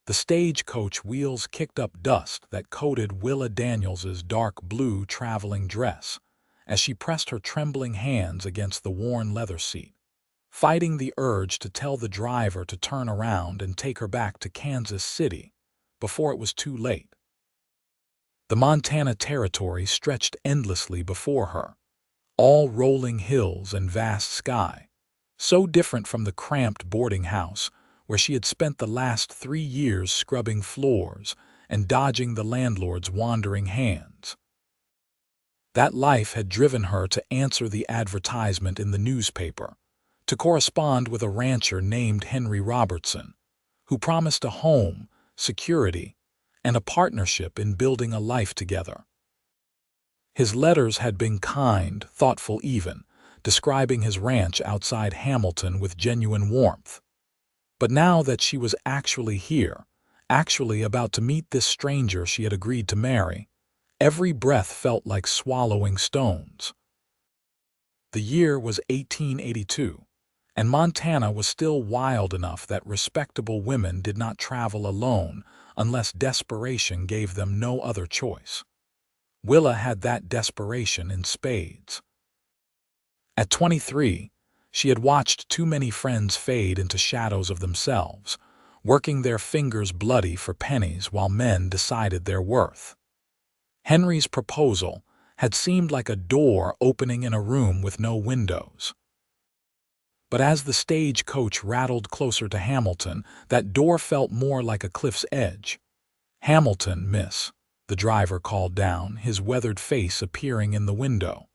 The stagecoach wheels kicked up dust that coated Willa Daniels's dark blue traveling dress as she pressed her trembling hands against the worn leather seat, fighting the urge to tell the driver to turn around and take her back to Kansas City before it was too late. The Montana Territory stretched endlessly before her, all rolling hills and vast sky, so different from the cramped boarding house where she had spent the last 3 years scrubbing floors and dodging the landlord's wandering hands. That life had driven her to answer the advertisement in the newspaper, to correspond with a rancher named Henry Robertson, who promised a home, security, and a partnership in building a life together. His letters had been kind, thoughtful even, describing his ranch outside Hamilton with genuine warmth. But now that she was actually here, actually about to meet this stranger she had agreed to marry, every breath felt like swallowing stones. The year was 1882, and Montana was still wild enough that respectable women did not travel alone unless desperation gave them no other choice. Willa had that desperation in spades. At 23, she had watched too many friends fade into shadows of themselves, working their fingers bloody for pennies while men decided their worth. Henry's proposal had seemed like a door opening in a room with no windows. But as the stagecoach rattled closer to Hamilton, that door felt more like a cliff's edge. "Hamilton, miss," the driver called down, his weathered face appearing in the window.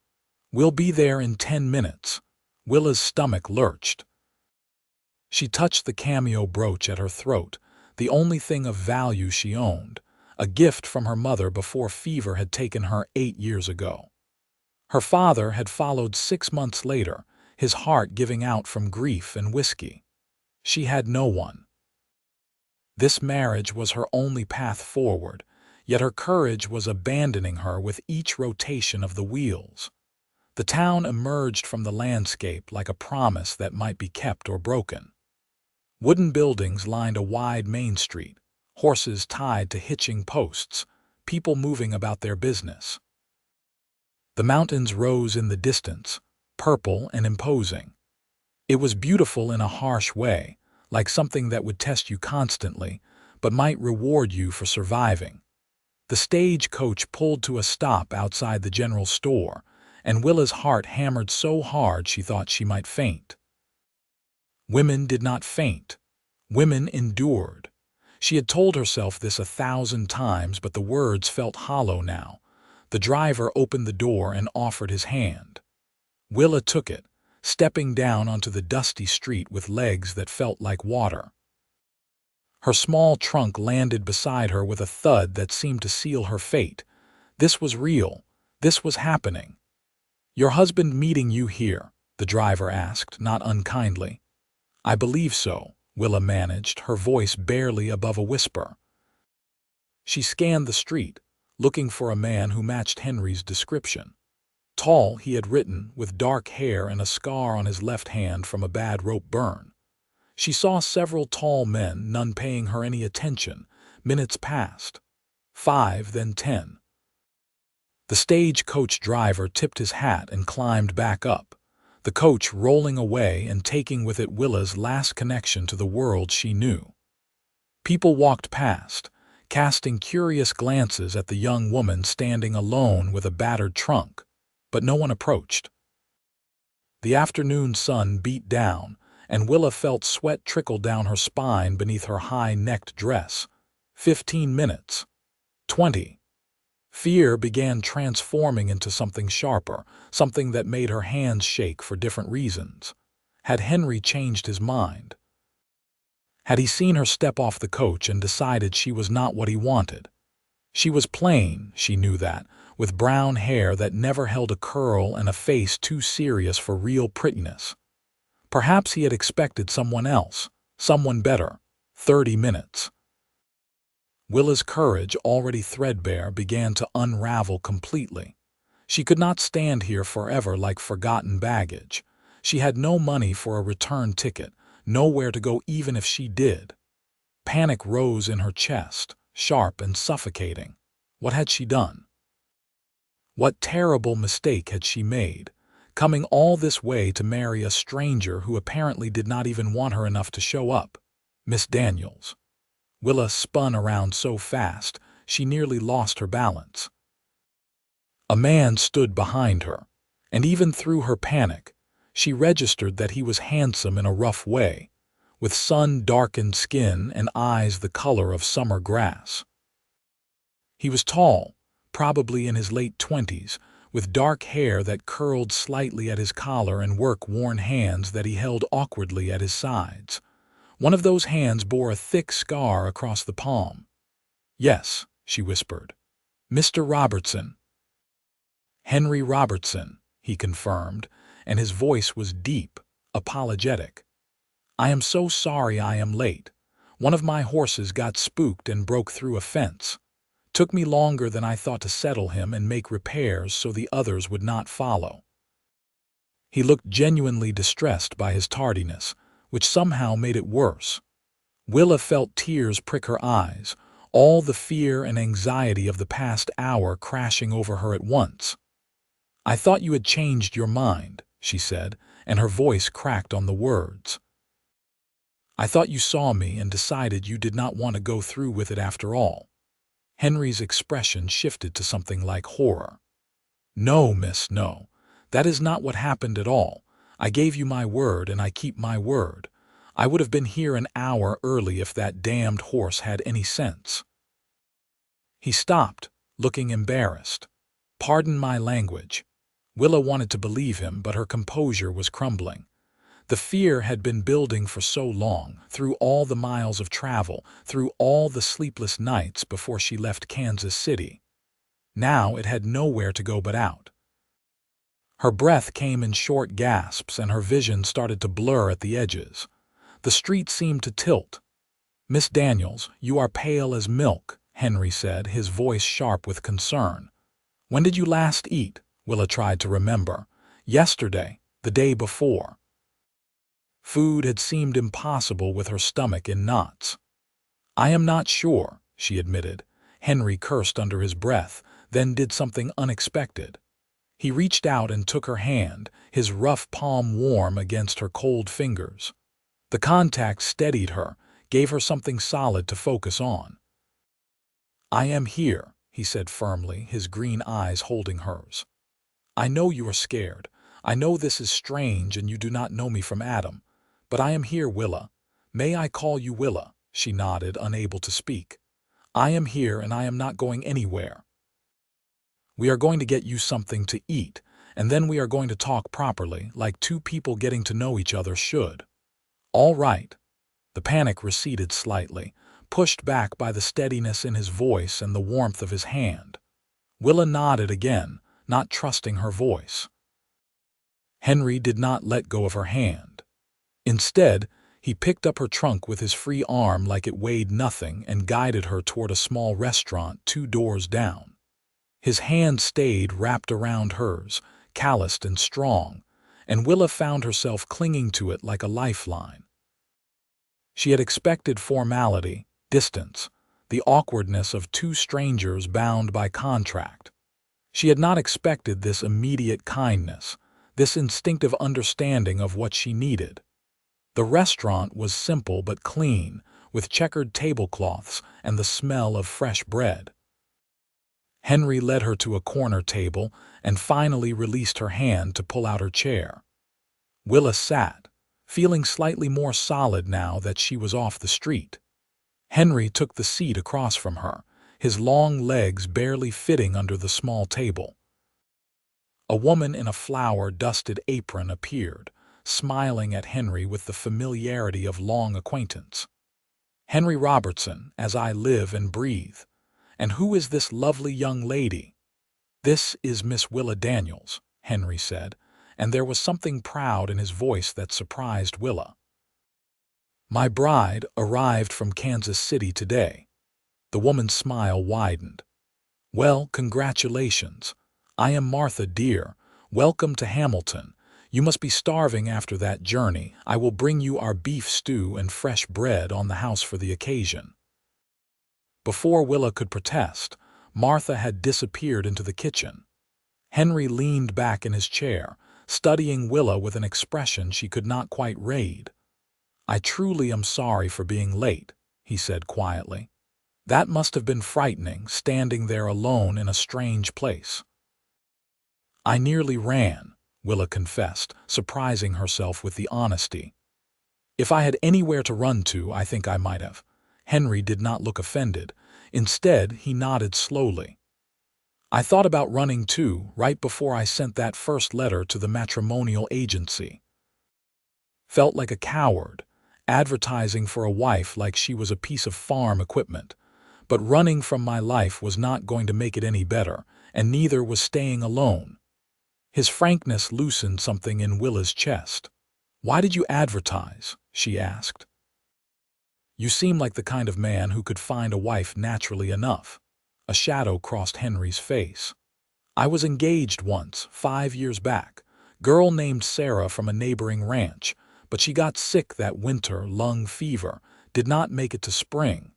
"We'll be there in 10 minutes." Willa's stomach lurched. She touched the cameo brooch at her throat, the only thing of value she owned, a gift from her mother before fever had taken her 8 years ago. Her father had followed 6 months later, his heart giving out from grief and whiskey. She had no one. This marriage was her only path forward, yet her courage was abandoning her with each rotation of the wheels. The town emerged from the landscape like a promise that might be kept or broken. Wooden buildings lined a wide main street, horses tied to hitching posts, people moving about their business. The mountains rose in the distance, purple and imposing. It was beautiful in a harsh way, like something that would test you constantly, but might reward you for surviving. The stagecoach pulled to a stop outside the general store, and Willa's heart hammered so hard she thought she might faint. Women did not faint. Women endured. She had told herself this 1,000 times, but the words felt hollow now. The driver opened the door and offered his hand. Willa took it, stepping down onto the dusty street with legs that felt like water. Her small trunk landed beside her with a thud that seemed to seal her fate. This was real. This was happening. "Your husband meeting you here?" the driver asked, not unkindly. "I believe so," Willa managed, her voice barely above a whisper. She scanned the street, looking for a man who matched Henry's description. Tall, he had written, with dark hair and a scar on his left hand from a bad rope burn. She saw several tall men, none paying her any attention. Minutes passed. 5, then 10. The stagecoach driver tipped his hat and climbed back up, the coach rolling away and taking with it Willa's last connection to the world she knew. People walked past, casting curious glances at the young woman standing alone with a battered trunk, but no one approached. The afternoon sun beat down, and Willa felt sweat trickle down her spine beneath her high-necked dress. 15 minutes. 20. Fear began transforming into something sharper, something that made her hands shake for different reasons. Had Henry changed his mind? Had he seen her step off the coach and decided she was not what he wanted? She was plain, she knew that, with brown hair that never held a curl and a face too serious for real prettiness. Perhaps he had expected someone else, someone better. 30 minutes. Willa's courage, already threadbare, began to unravel completely. She could not stand here forever like forgotten baggage. She had no money for a return ticket, nowhere to go even if she did. Panic rose in her chest, sharp and suffocating. What had she done? What terrible mistake had she made, coming all this way to marry a stranger who apparently did not even want her enough to show up? Miss Daniels. Willa spun around so fast, she nearly lost her balance. A man stood behind her, and even through her panic, she registered that he was handsome in a rough way, with sun-darkened skin and eyes the color of summer grass. He was tall, probably in his late 20s, with dark hair that curled slightly at his collar and work-worn hands that he held awkwardly at his sides. One of those hands bore a thick scar across the palm. "Yes," she whispered. "Mr. Robertson." "Henry Robertson," he confirmed, and his voice was deep, apologetic. "I am so sorry I am late. One of my horses got spooked and broke through a fence. Took me longer than I thought to settle him and make repairs so the others would not follow." He looked genuinely distressed by his tardiness, which somehow made it worse. Willa felt tears prick her eyes, all the fear and anxiety of the past hour crashing over her at once. "I thought you had changed your mind," she said, and her voice cracked on the words. "I thought you saw me and decided you did not want to go through with it after all." Henry's expression shifted to something like horror. "No, miss, no. That is not what happened at all. I gave you my word and I keep my word. I would have been here an hour early if that damned horse had any sense." He stopped, looking embarrassed. "Pardon my language." Willa wanted to believe him, but her composure was crumbling. The fear had been building for so long, through all the miles of travel, through all the sleepless nights before she left Kansas City. Now it had nowhere to go but out. Her breath came in short gasps and her vision started to blur at the edges. The street seemed to tilt. "Miss Daniels, you are pale as milk," Henry said, his voice sharp with concern. "When did you last eat?" Willa tried to remember. "Yesterday, the day before." Food had seemed impossible with her stomach in knots. "I am not sure," she admitted. Henry cursed under his breath, then did something unexpected. He reached out and took her hand, his rough palm warm against her cold fingers. The contact steadied her, gave her something solid to focus on. "I am here," he said firmly, his green eyes holding hers. "I know you are scared. I know this is strange and you do not know me from Adam. But I am here, Willa. May I call you Willa?" She nodded, unable to speak. "I am here and I am not going anywhere. We are going to get you something to eat, and then we are going to talk properly, like two people getting to know each other should." "All right." The panic receded slightly, pushed back by the steadiness in his voice and the warmth of his hand. Willa nodded again, not trusting her voice. Henry did not let go of her hand. Instead, he picked up her trunk with his free arm like it weighed nothing and guided her toward a small restaurant 2 doors down. His hand stayed wrapped around hers, calloused and strong, and Willa found herself clinging to it like a lifeline. She had expected formality, distance, the awkwardness of 2 strangers bound by contract. She had not expected this immediate kindness, this instinctive understanding of what she needed. The restaurant was simple but clean, with checkered tablecloths and the smell of fresh bread. Henry led her to a corner table and finally released her hand to pull out her chair. Willa sat, feeling slightly more solid now that she was off the street. Henry took the seat across from her, his long legs barely fitting under the small table. A woman in a flour-dusted apron appeared, smiling at Henry with the familiarity of long acquaintance. "Henry Robertson, as I live and breathe. And who is this lovely young lady?" "This is Miss Willa Daniels," Henry said, and there was something proud in his voice that surprised Willa. "My bride arrived from Kansas City today." The woman's smile widened. "Well, congratulations. I am Martha, dear. Welcome to Hamilton. You must be starving after that journey. I will bring you our beef stew and fresh bread on the house for the occasion." Before Willa could protest, Martha had disappeared into the kitchen. Henry leaned back in his chair, studying Willa with an expression she could not quite read. "I truly am sorry for being late," he said quietly. "That must have been frightening, standing there alone in a strange place." "I nearly ran," Willa confessed, surprising herself with the honesty. "If I had anywhere to run to, I think I might have." Henry did not look offended. Instead, he nodded slowly. "I thought about running too, right before I sent that first letter to the matrimonial agency. Felt like a coward, advertising for a wife like she was a piece of farm equipment. But running from my life was not going to make it any better, and neither was staying alone." His frankness loosened something in Willa's chest. "Why did you advertise?" she asked. "You seem like the kind of man who could find a wife naturally enough." A shadow crossed Henry's face. "I was engaged once, 5 years back. Girl named Sarah from a neighboring ranch, but she got sick that winter, lung fever, did not make it to spring."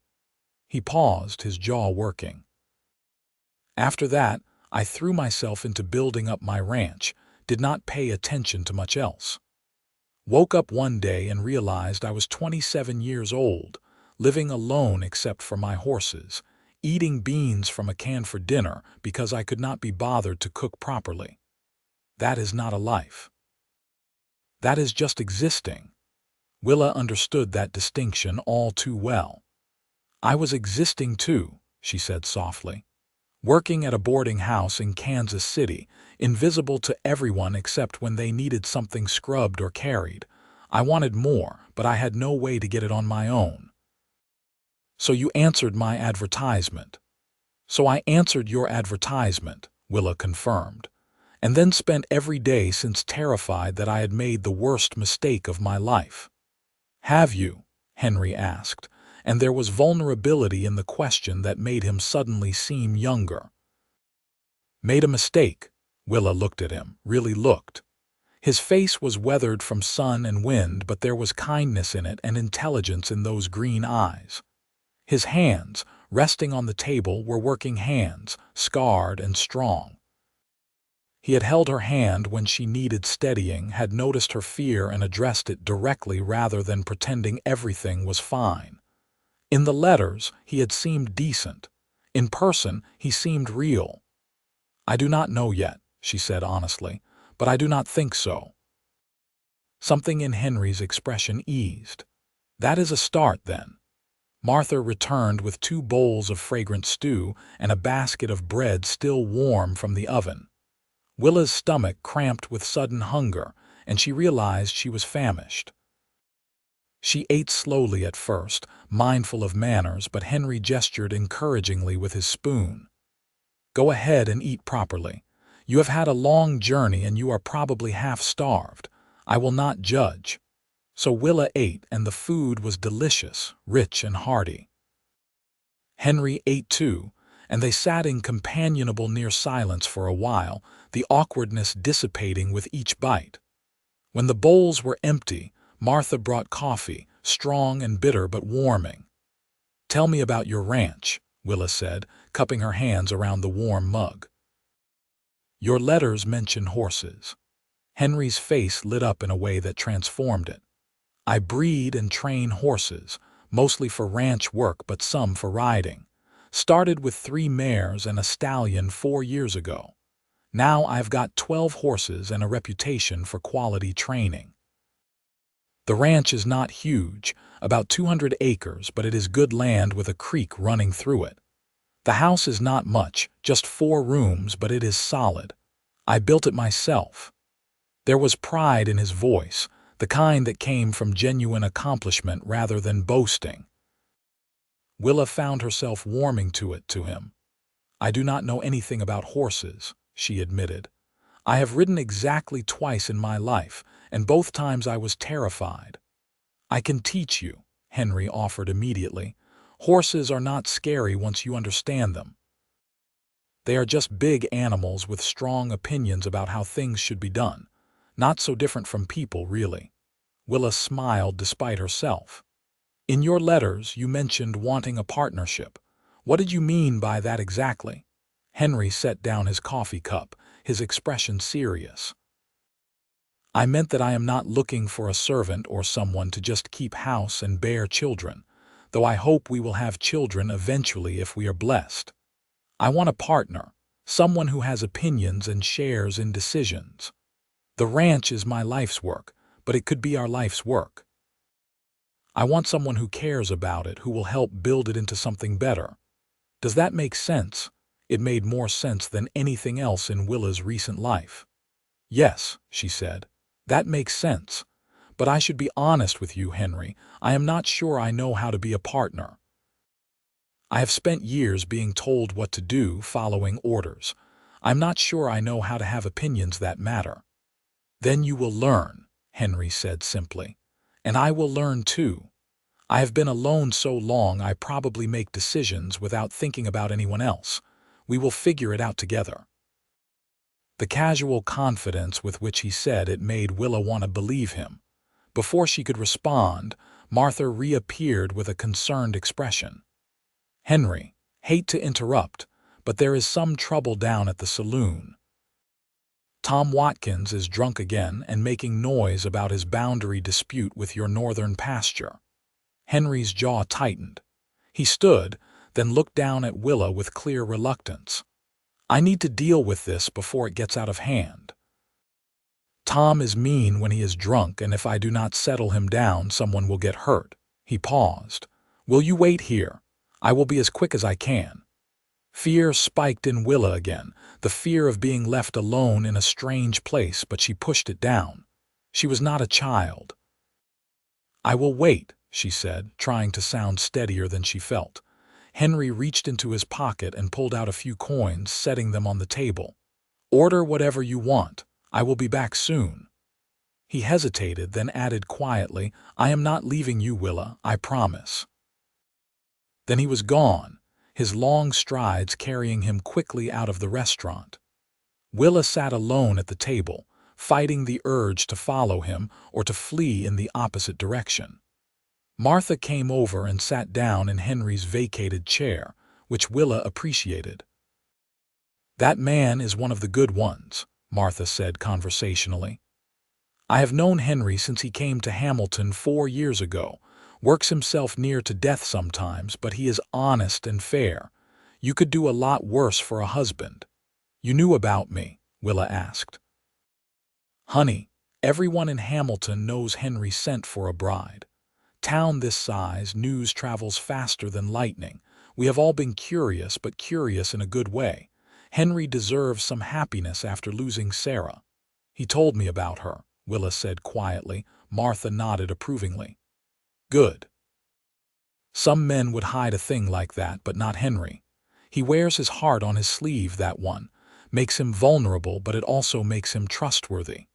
He paused, his jaw working. "After that, I threw myself into building up my ranch, did not pay attention to much else. Woke up one day and realized I was 27 years old, living alone except for my horses, eating beans from a can for dinner because I could not be bothered to cook properly. That is not a life. That is just existing." Willa understood that distinction all too well. "I was existing too," she said softly. "Working at a boarding house in Kansas City, invisible to everyone except when they needed something scrubbed or carried. I wanted more, but I had no way to get it on my own." "So you answered my advertisement." "So I answered your advertisement," Willa confirmed, "and then spent every day since terrified that I had made the worst mistake of my life." "Have you?" Henry asked, and there was vulnerability in the question that made him suddenly seem younger. "Made a mistake?" Willa looked at him, really looked. His face was weathered from sun and wind, but there was kindness in it and intelligence in those green eyes. His hands, resting on the table, were working hands, scarred and strong. He had held her hand when she needed steadying, had noticed her fear and addressed it directly rather than pretending everything was fine. In the letters, he had seemed decent. In person, he seemed real. "I do not know yet," she said honestly, "but I do not think so." Something in Henry's expression eased. "That is a start, then." Martha returned with 2 bowls of fragrant stew and a basket of bread still warm from the oven. Willa's stomach cramped with sudden hunger, and she realized she was famished. She ate slowly at first, mindful of manners, but Henry gestured encouragingly with his spoon. "Go ahead and eat properly. You have had a long journey and you are probably half-starved. I will not judge." So Willa ate, and the food was delicious, rich and hearty. Henry ate too, and they sat in companionable near silence for a while, the awkwardness dissipating with each bite. When the bowls were empty, Martha brought coffee, strong and bitter but warming. "Tell me about your ranch," Willa said, cupping her hands around the warm mug. "Your letters mention horses." Henry's face lit up in a way that transformed it. "I breed and train horses, mostly for ranch work but some for riding. Started with 3 mares and a stallion 4 years ago. Now I've got 12 horses and a reputation for quality training. The ranch is not huge, about 200 acres, but it is good land with a creek running through it. The house is not much, just 4 rooms, but it is solid. I built it myself." There was pride in his voice, the kind that came from genuine accomplishment rather than boasting. Willa found herself warming to him. "I do not know anything about horses," she admitted. "I have ridden exactly twice in my life, and both times I was terrified." "I can teach you," Henry offered immediately. "Horses are not scary once you understand them. They are just big animals with strong opinions about how things should be done. Not so different from people, really. Willa smiled despite herself. In your letters, you mentioned wanting a partnership. What did you mean by that exactly? Henry set down his coffee cup, his expression serious. I meant that I am not looking for a servant or someone to just keep house and bear children, though I hope we will have children eventually if we are blessed. I want a partner, someone who has opinions and shares in decisions. The ranch is my life's work, but it could be our life's work. I want someone who cares about it, who will help build it into something better. Does that make sense? It made more sense than anything else in Willa's recent life. Yes, she said. That makes sense. But I should be honest with you, Henry. I am not sure I know how to be a partner. I have spent years being told what to do, following orders. I'm not sure I know how to have opinions that matter. Then you will learn, Henry said simply. And I will learn too. I have been alone so long I probably make decisions without thinking about anyone else. We will figure it out together. The casual confidence with which he said it made Willa want to believe him. Before she could respond, Martha reappeared with a concerned expression. Henry, hate to interrupt, but there is some trouble down at the saloon. Tom Watkins is drunk again and making noise about his boundary dispute with your northern pasture. Henry's jaw tightened. He stood, then looked down at Willa with clear reluctance. I need to deal with this before it gets out of hand. Tom is mean when he is drunk, and if I do not settle him down, someone will get hurt. He paused. Will you wait here? I will be as quick as I can. Fear spiked in Willa again, the fear of being left alone in a strange place, but she pushed it down. She was not a child. I will wait, she said, trying to sound steadier than she felt. Henry reached into his pocket and pulled out a few coins, setting them on the table. Order whatever you want. I will be back soon. He hesitated, then added quietly, I am not leaving you, Willa, I promise. Then he was gone, his long strides carrying him quickly out of the restaurant. Willa sat alone at the table, fighting the urge to follow him or to flee in the opposite direction. Martha came over and sat down in Henry's vacated chair, which Willa appreciated. That man is one of the good ones, Martha said conversationally. I have known Henry since he came to Hamilton 4 years ago. Works himself near to death sometimes, but he is honest and fair. You could do a lot worse for a husband. You knew about me, Willa asked. Honey, everyone in Hamilton knows Henry sent for a bride. Town this size, news travels faster than lightning. We have all been curious, but curious in a good way. Henry deserves some happiness after losing Sarah. He told me about her, Willa said quietly. Martha nodded approvingly. Good. Some men would hide a thing like that, but not Henry. He wears his heart on his sleeve, that one. Makes him vulnerable, but it also makes him trustworthy.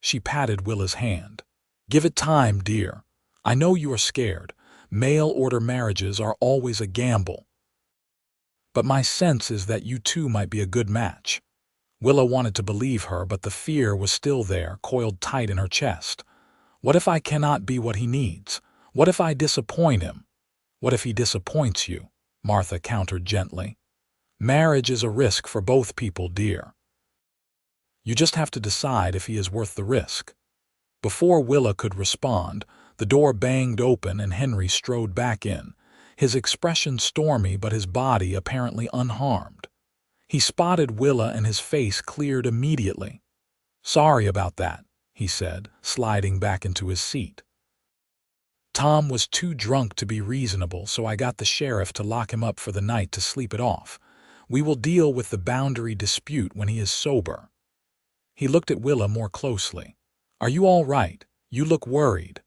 She patted Willa's hand. Give it time, dear. I know you are scared. Mail-order marriages are always a gamble. But my sense is that you two might be a good match. Willa wanted to believe her, but the fear was still there, coiled tight in her chest. What if I cannot be what he needs? What if I disappoint him? What if he disappoints you? Martha countered gently. Marriage is a risk for both people, dear. You just have to decide if he is worth the risk. Before Willa could respond, the door banged open and Henry strode back in, his expression stormy but his body apparently unharmed. He spotted Willa and his face cleared immediately. Sorry about that, he said, sliding back into his seat. Tom was too drunk to be reasonable, so I got the sheriff to lock him up for the night to sleep it off. We will deal with the boundary dispute when he is sober. He looked at Willa more closely. Are you all right? You look worried.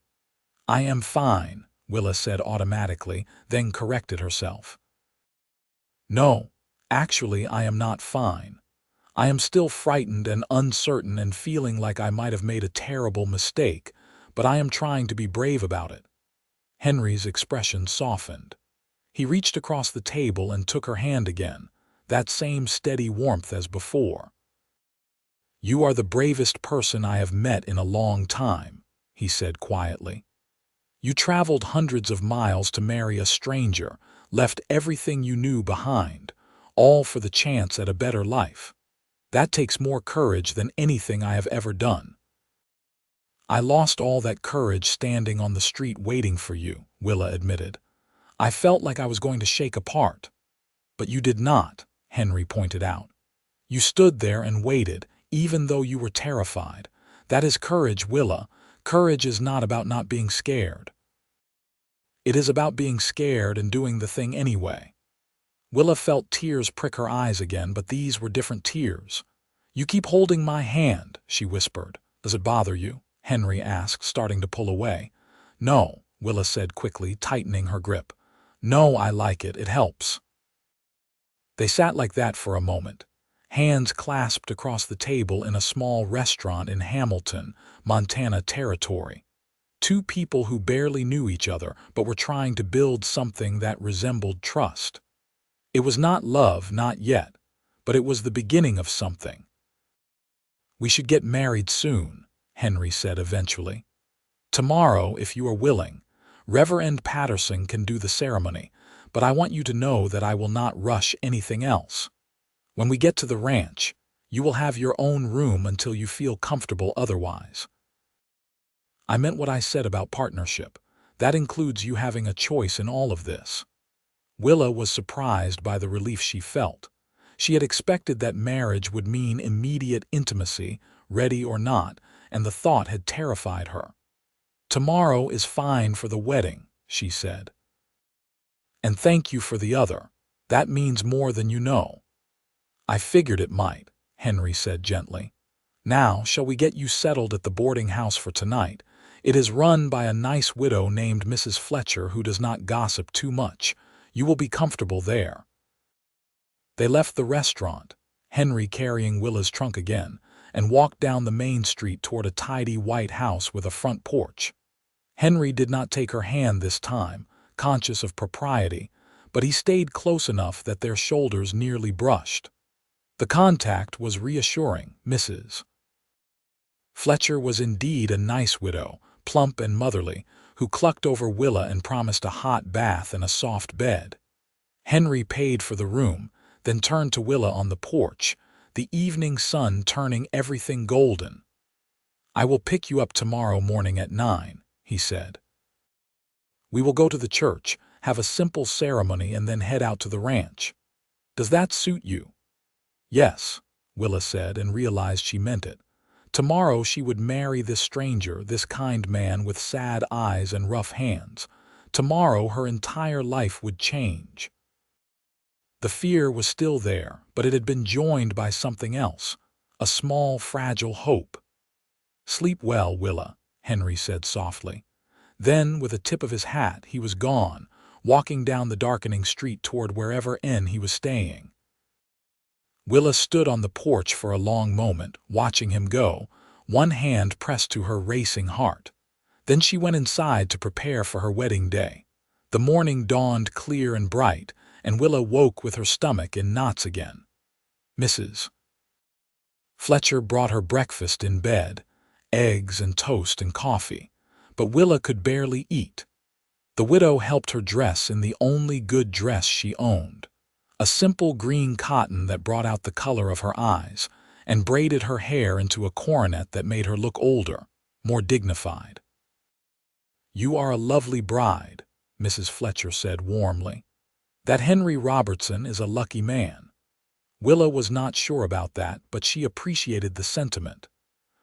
I am fine, Willa said automatically, then corrected herself. No, actually I am not fine. I am still frightened and uncertain and feeling like I might have made a terrible mistake, but I am trying to be brave about it. Henry's expression softened. He reached across the table and took her hand again, that same steady warmth as before. "You are the bravest person I have met in a long time," he said quietly. "You traveled hundreds of miles to marry a stranger, left everything you knew behind, all for the chance at a better life. That takes more courage than anything I have ever done." "I lost all that courage standing on the street waiting for you," Willa admitted. "I felt like I was going to shake apart." "But you did not," Henry pointed out. "You stood there and waited, even though you were terrified. That is courage, Willa. Courage is not about not being scared. It is about being scared and doing the thing anyway." Willa felt tears prick her eyes again, but these were different tears. "You keep holding my hand," she whispered. "Does it bother you?" Henry asked, starting to pull away. "No," Willa said quickly, tightening her grip. "No, I like it. It helps." They sat like that for a moment, hands clasped across the table in a small restaurant in Hamilton, Montana territory. Two people who barely knew each other but were trying to build something that resembled trust. It was not love, not yet, but it was the beginning of something. "We should get married soon," Henry said eventually. "Tomorrow, if you are willing. Reverend Patterson can do the ceremony, but I want you to know that I will not rush anything else. When we get to the ranch, you will have your own room until you feel comfortable otherwise." "I meant what I said about partnership. That includes you having a choice in all of this." Willa was surprised by the relief she felt. She had expected that marriage would mean immediate intimacy, ready or not, and the thought had terrified her. "Tomorrow is fine for the wedding," she said. "And thank you for the other. That means more than you know." "I figured it might," Henry said gently. "Now, shall we get you settled at the boarding house for tonight? It is run by a nice widow named Mrs. Fletcher who does not gossip too much. You will be comfortable there." They left the restaurant, Henry carrying Willa's trunk again, and walked down the main street toward a tidy white house with a front porch. Henry did not take her hand this time, conscious of propriety, but he stayed close enough that their shoulders nearly brushed. The contact was reassuring. Mrs. Fletcher was indeed a nice widow, plump and motherly, who clucked over Willa and promised a hot bath and a soft bed. Henry paid for the room, then turned to Willa on the porch, the evening sun turning everything golden. "I will pick you up tomorrow morning at 9, he said. "We will go to the church, have a simple ceremony, and then head out to the ranch. Does that suit you?" "Yes," Willa said, and realized she meant it. Tomorrow she would marry this stranger, this kind man with sad eyes and rough hands. Tomorrow her entire life would change. The fear was still there, but it had been joined by something else, a small, fragile hope. "Sleep well, Willa," Henry said softly. Then, with a tip of his hat, he was gone, walking down the darkening street toward wherever inn he was staying. Willa stood on the porch for a long moment, watching him go, one hand pressed to her racing heart. Then she went inside to prepare for her wedding day. The morning dawned clear and bright, and Willa woke with her stomach in knots again. Mrs. Fletcher brought her breakfast in bed, eggs and toast and coffee, but Willa could barely eat. The widow helped her dress in the only good dress she owned, a simple green cotton that brought out the color of her eyes, and braided her hair into a coronet that made her look older, more dignified. "You are a lovely bride," Mrs. Fletcher said warmly. "That Henry Robertson is a lucky man." Willa was not sure about that, but she appreciated the sentiment.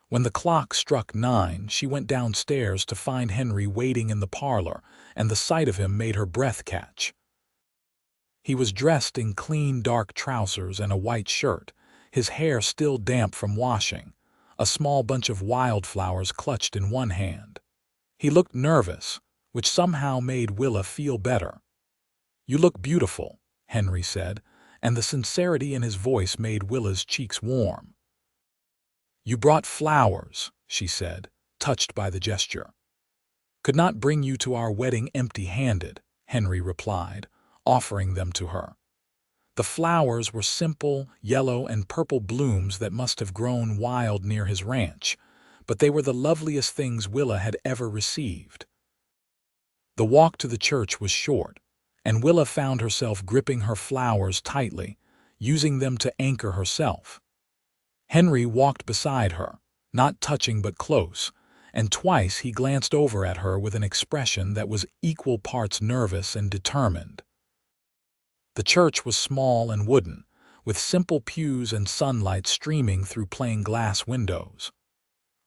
When the clock struck 9, she went downstairs to find Henry waiting in the parlor, and the sight of him made her breath catch. He was dressed in clean dark trousers and a white shirt, his hair still damp from washing, a small bunch of wildflowers clutched in one hand. He looked nervous, which somehow made Willa feel better. "You look beautiful," Henry said, and the sincerity in his voice made Willa's cheeks warm. "You brought flowers," she said, touched by the gesture. "Could not bring you to our wedding empty-handed," Henry replied, offering them to her. The flowers were simple, yellow and purple blooms that must have grown wild near his ranch, but they were the loveliest things Willa had ever received. The walk to the church was short, and Willa found herself gripping her flowers tightly, using them to anchor herself. Henry walked beside her, not touching but close, and twice he glanced over at her with an expression that was equal parts nervous and determined. The church was small and wooden, with simple pews and sunlight streaming through plain glass windows.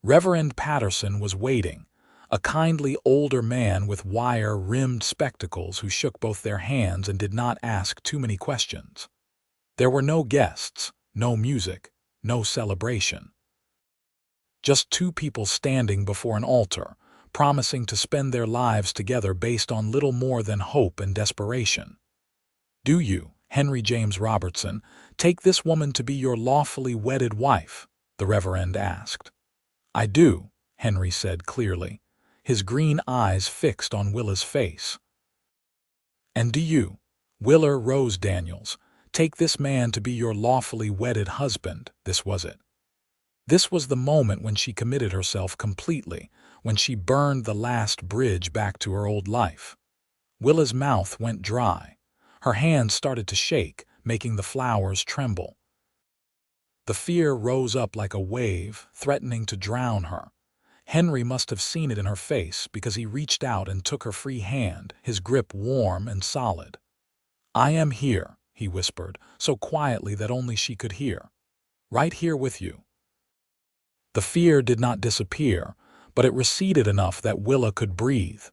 Reverend Patterson was waiting, a kindly older man with wire-rimmed spectacles who shook both their hands and did not ask too many questions. There were no guests, no music, no celebration. Just two people standing before an altar, promising to spend their lives together based on little more than hope and desperation. "Do you, Henry James Robertson, take this woman to be your lawfully wedded wife?" the Reverend asked. "I do," Henry said clearly, his green eyes fixed on Willa's face. "And do you, Willa Rose Daniels, take this man to be your lawfully wedded husband?" This was it. This was the moment when she committed herself completely, when she burned the last bridge back to her old life. Willa's mouth went dry. Her hands started to shake, making the flowers tremble. The fear rose up like a wave, threatening to drown her. Henry must have seen it in her face because he reached out and took her free hand, his grip warm and solid. "I am here," he whispered, so quietly that only she could hear. "Right here with you." The fear did not disappear, but it receded enough that Willa could breathe.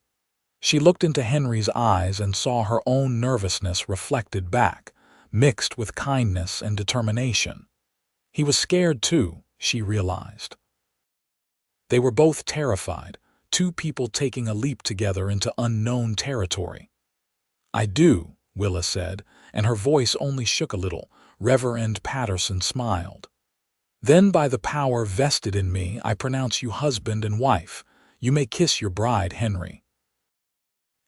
She looked into Henry's eyes and saw her own nervousness reflected back, mixed with kindness and determination. He was scared too, she realized. They were both terrified, two people taking a leap together into unknown territory. "I do," Willa said, and her voice only shook a little. Reverend Patterson smiled. "Then by the power vested in me, I pronounce you husband and wife. You may kiss your bride, Henry."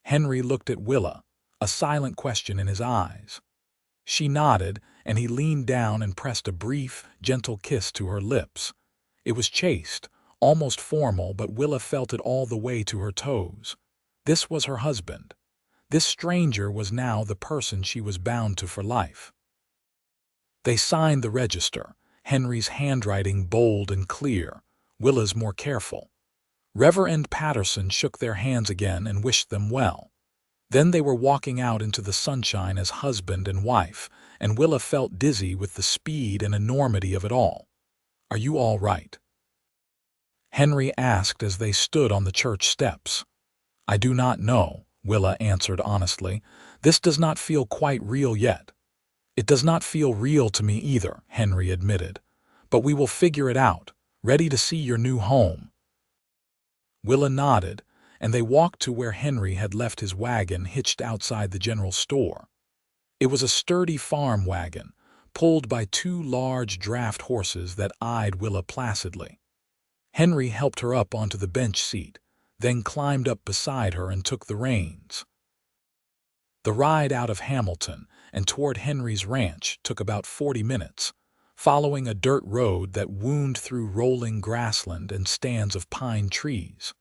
Henry looked at Willa, a silent question in his eyes. She nodded, and he leaned down and pressed a brief, gentle kiss to her lips. It was chaste, almost formal, but Willa felt it all the way to her toes. This was her husband. This stranger was now the person she was bound to for life. They signed the register, Henry's handwriting bold and clear, Willa's more careful. Reverend Patterson shook their hands again and wished them well. Then they were walking out into the sunshine as husband and wife, and Willa felt dizzy with the speed and enormity of it all. "Are you all right?" Henry asked as they stood on the church steps. "I do not know," Willa answered honestly. "This does not feel quite real yet." "It does not feel real to me either," Henry admitted. "But we will figure it out, ready to see your new home." Willa nodded, and they walked to where Henry had left his wagon hitched outside the general store. It was a sturdy farm wagon, pulled by two large draft horses that eyed Willa placidly. Henry helped her up onto the bench seat, then climbed up beside her and took the reins. The ride out of Hamilton and toward Henry's ranch took about 40 minutes, following a dirt road that wound through rolling grassland and stands of pine trees.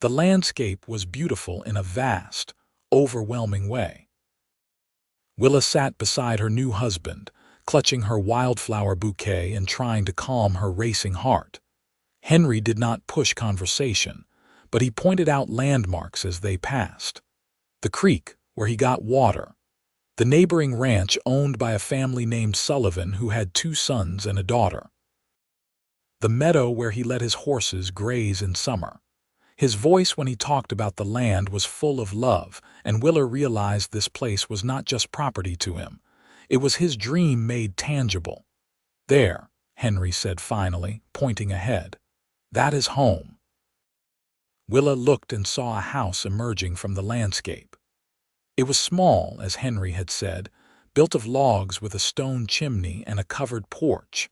The landscape was beautiful in a vast, overwhelming way. Willa sat beside her new husband, clutching her wildflower bouquet and trying to calm her racing heart. Henry did not push conversation, but he pointed out landmarks as they passed. The creek, where he got water. The neighboring ranch owned by a family named Sullivan who had 2 sons and a daughter. The meadow where he let his horses graze in summer. His voice when he talked about the land was full of love, and Willa realized this place was not just property to him. It was his dream made tangible. "There," Henry said finally, pointing ahead. "That is home." Willa looked and saw a house emerging from the landscape. It was small, as Henry had said, built of logs with a stone chimney and a covered porch.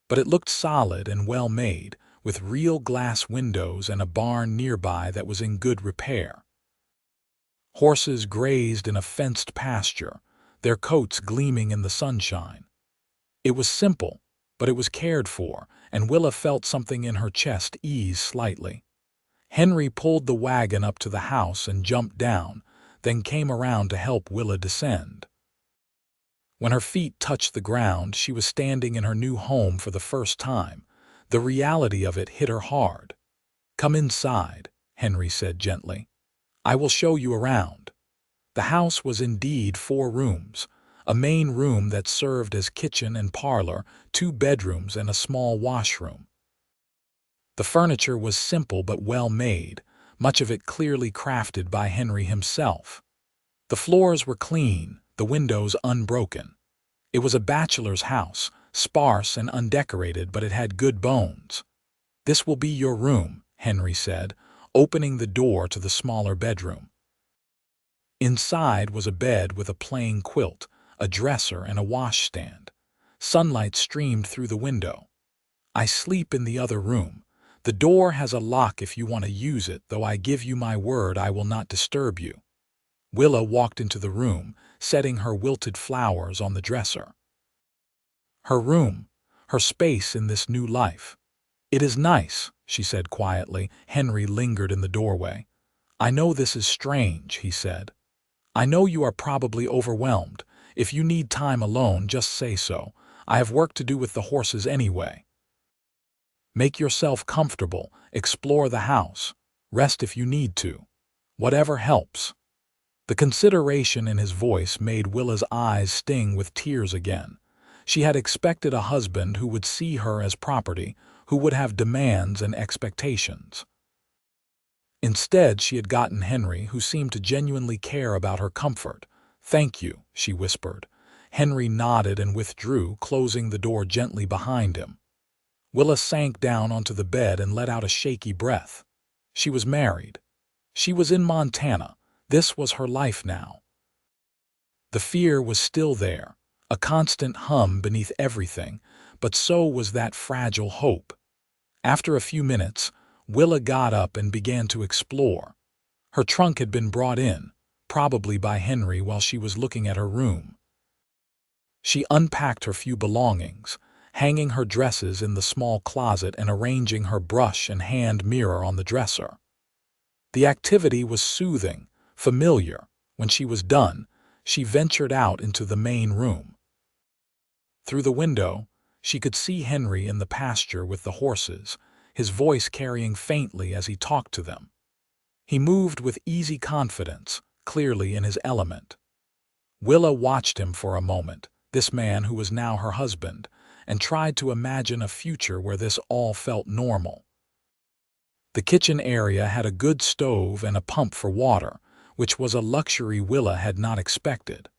But it looked solid and well made, with real glass windows and a barn nearby that was in good repair. Horses grazed in a fenced pasture, their coats gleaming in the sunshine. It was simple, but it was cared for, and Willa felt something in her chest ease slightly. Henry pulled the wagon up to the house and jumped down, then came around to help Willa descend. When her feet touched the ground, she was standing in her new home for the first time. The reality of it hit her hard. "Come inside," Henry said gently. "I will show you around." The house was indeed 4 rooms, a main room that served as kitchen and parlor, 2 bedrooms, and a small washroom. The furniture was simple but well made, much of it clearly crafted by Henry himself. The floors were clean, the windows unbroken. It was a bachelor's house, sparse and undecorated, but it had good bones. "This will be your room," Henry said, opening the door to the smaller bedroom. Inside was a bed with a plain quilt, a dresser, and a washstand. Sunlight streamed through the window. "I sleep in the other room. The door has a lock if you want to use it, though I give you my word I will not disturb you." Willa walked into the room, setting her wilted flowers on the dresser. Her room, her space in this new life. "It is nice," she said quietly. Henry lingered in the doorway. "I know this is strange," he said. "I know you are probably overwhelmed. If you need time alone, just say so. I have work to do with the horses anyway. Make yourself comfortable, explore the house, rest if you need to. Whatever helps." The consideration in his voice made Willa's eyes sting with tears again. She had expected a husband who would see her as property, who would have demands and expectations. Instead, she had gotten Henry, who seemed to genuinely care about her comfort. "Thank you," she whispered. Henry nodded and withdrew, closing the door gently behind him. Willa sank down onto the bed and let out a shaky breath. She was married. She was in Montana. This was her life now. The fear was still there, a constant hum beneath everything, but so was that fragile hope. After a few minutes, Willa got up and began to explore. Her trunk had been brought in, probably by Henry while she was looking at her room. She unpacked her few belongings, hanging her dresses in the small closet and arranging her brush and hand mirror on the dresser. The activity was soothing, familiar. When she was done, she ventured out into the main room. Through the window, she could see Henry in the pasture with the horses, his voice carrying faintly as he talked to them. He moved with easy confidence, clearly in his element. Willa watched him for a moment, this man who was now her husband, and tried to imagine a future where this all felt normal. The kitchen area had a good stove and a pump for water, which was a luxury Willa had not expected.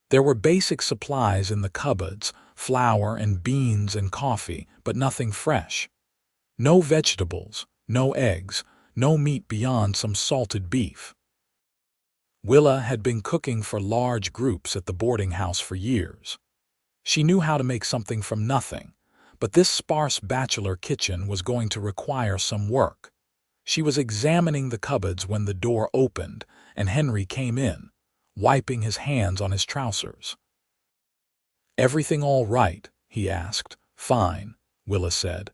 There were basic supplies in the cupboards, flour and beans and coffee, but nothing fresh. No vegetables, no eggs, no meat beyond some salted beef. Willa had been cooking for large groups at the boarding house for years. She knew how to make something from nothing, but this sparse bachelor kitchen was going to require some work. She was examining the cupboards when the door opened and Henry came in, wiping his hands on his trousers. "Everything all right?" he asked. "Fine," Willa said.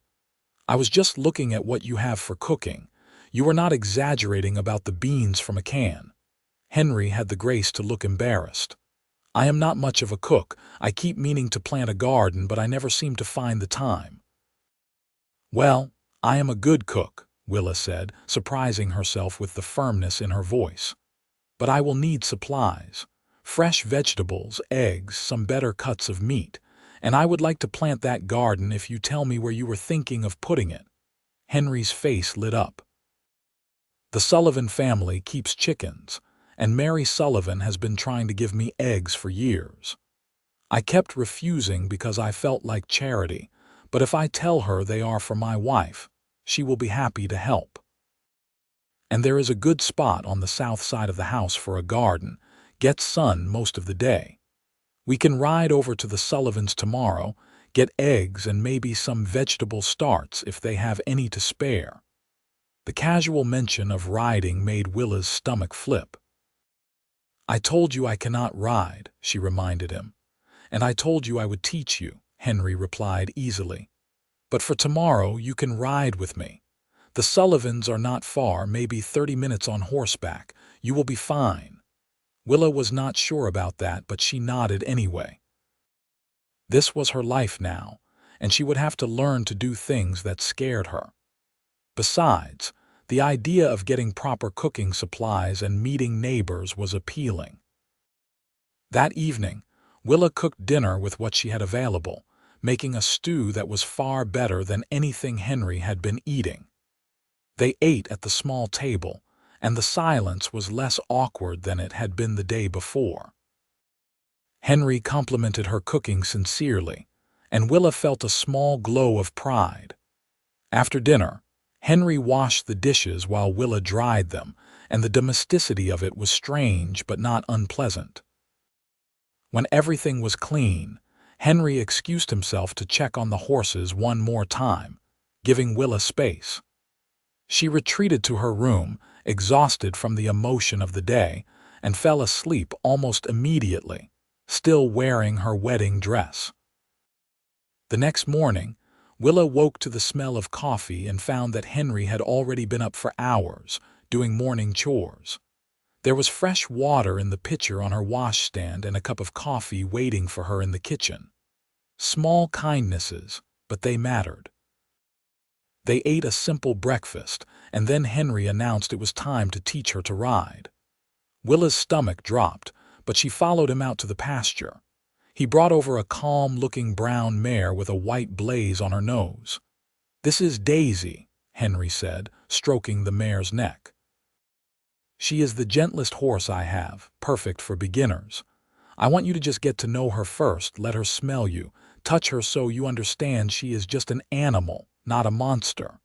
"I was just looking at what you have for cooking. You were not exaggerating about the beans from a can." Henry had the grace to look embarrassed. "I am not much of a cook. I keep meaning to plant a garden, but I never seem to find the time." "Well, I am a good cook," Willa said, surprising herself with the firmness in her voice. "But I will need supplies. Fresh vegetables, eggs, some better cuts of meat. And I would like to plant that garden if you tell me where you were thinking of putting it." Henry's face lit up. "The Sullivan family keeps chickens, and Mary Sullivan has been trying to give me eggs for years. I kept refusing because I felt like charity, but if I tell her they are for my wife, she will be happy to help. And there is a good spot on the south side of the house for a garden, gets sun most of the day. We can ride over to the Sullivans tomorrow, get eggs and maybe some vegetable starts if they have any to spare." The casual mention of riding made Willa's stomach flip. "I told you I cannot ride," she reminded him. "And I told you I would teach you," Henry replied easily. "But for tomorrow you can ride with me. The Sullivans are not far, maybe 30 minutes on horseback. You will be fine." Willa was not sure about that, but she nodded anyway. This was her life now, and she would have to learn to do things that scared her. Besides, the idea of getting proper cooking supplies and meeting neighbors was appealing. That evening, Willa cooked dinner with what she had available, making a stew that was far better than anything Henry had been eating. They ate at the small table, and the silence was less awkward than it had been the day before. Henry complimented her cooking sincerely, and Willa felt a small glow of pride. After dinner, Henry washed the dishes while Willa dried them, and the domesticity of it was strange but not unpleasant. When everything was clean, Henry excused himself to check on the horses one more time, giving Willa space. She retreated to her room, exhausted from the emotion of the day, and fell asleep almost immediately, still wearing her wedding dress. The next morning, Willa woke to the smell of coffee and found that Henry had already been up for hours, doing morning chores. There was fresh water in the pitcher on her washstand and a cup of coffee waiting for her in the kitchen. Small kindnesses, but they mattered. They ate a simple breakfast, and then Henry announced it was time to teach her to ride. Willa's stomach dropped, but she followed him out to the pasture. He brought over a calm-looking brown mare with a white blaze on her nose. "This is Daisy," Henry said, stroking the mare's neck. "She is the gentlest horse I have, perfect for beginners. I want you to just get to know her first, let her smell you, touch her so you understand she is just an animal, not a monster."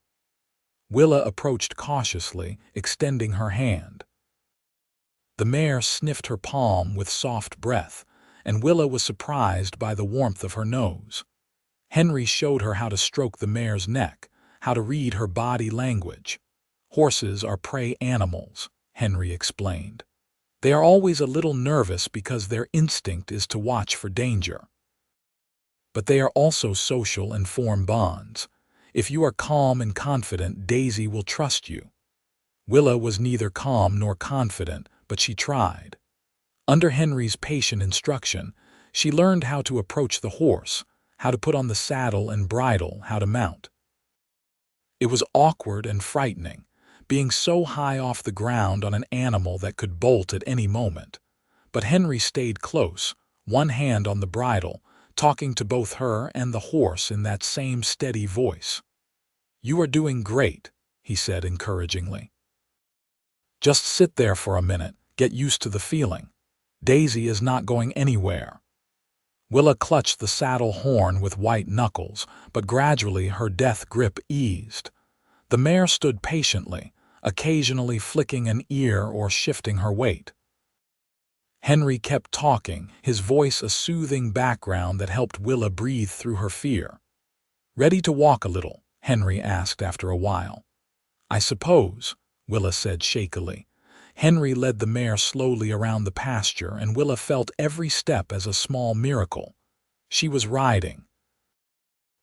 Willa approached cautiously, extending her hand. The mare sniffed her palm with soft breath, and Willa was surprised by the warmth of her nose. Henry showed her how to stroke the mare's neck, how to read her body language. "Horses are prey animals," Henry explained. "They are always a little nervous because their instinct is to watch for danger. But they are also social and form bonds. If you are calm and confident, Daisy will trust you." Willa was neither calm nor confident, but she tried. Under Henry's patient instruction, she learned how to approach the horse, how to put on the saddle and bridle, how to mount. It was awkward and frightening, being so high off the ground on an animal that could bolt at any moment. But Henry stayed close, one hand on the bridle, talking to both her and the horse in that same steady voice. "You are doing great," he said encouragingly. "Just sit there for a minute, get used to the feeling. Daisy is not going anywhere." Willa clutched the saddle horn with white knuckles, but gradually her death grip eased. The mare stood patiently, occasionally flicking an ear or shifting her weight. Henry kept talking, his voice a soothing background that helped Willa breathe through her fear. "Ready to walk a little?" Henry asked after a while. "I suppose," Willa said shakily. Henry led the mare slowly around the pasture, and Willa felt every step as a small miracle. She was riding.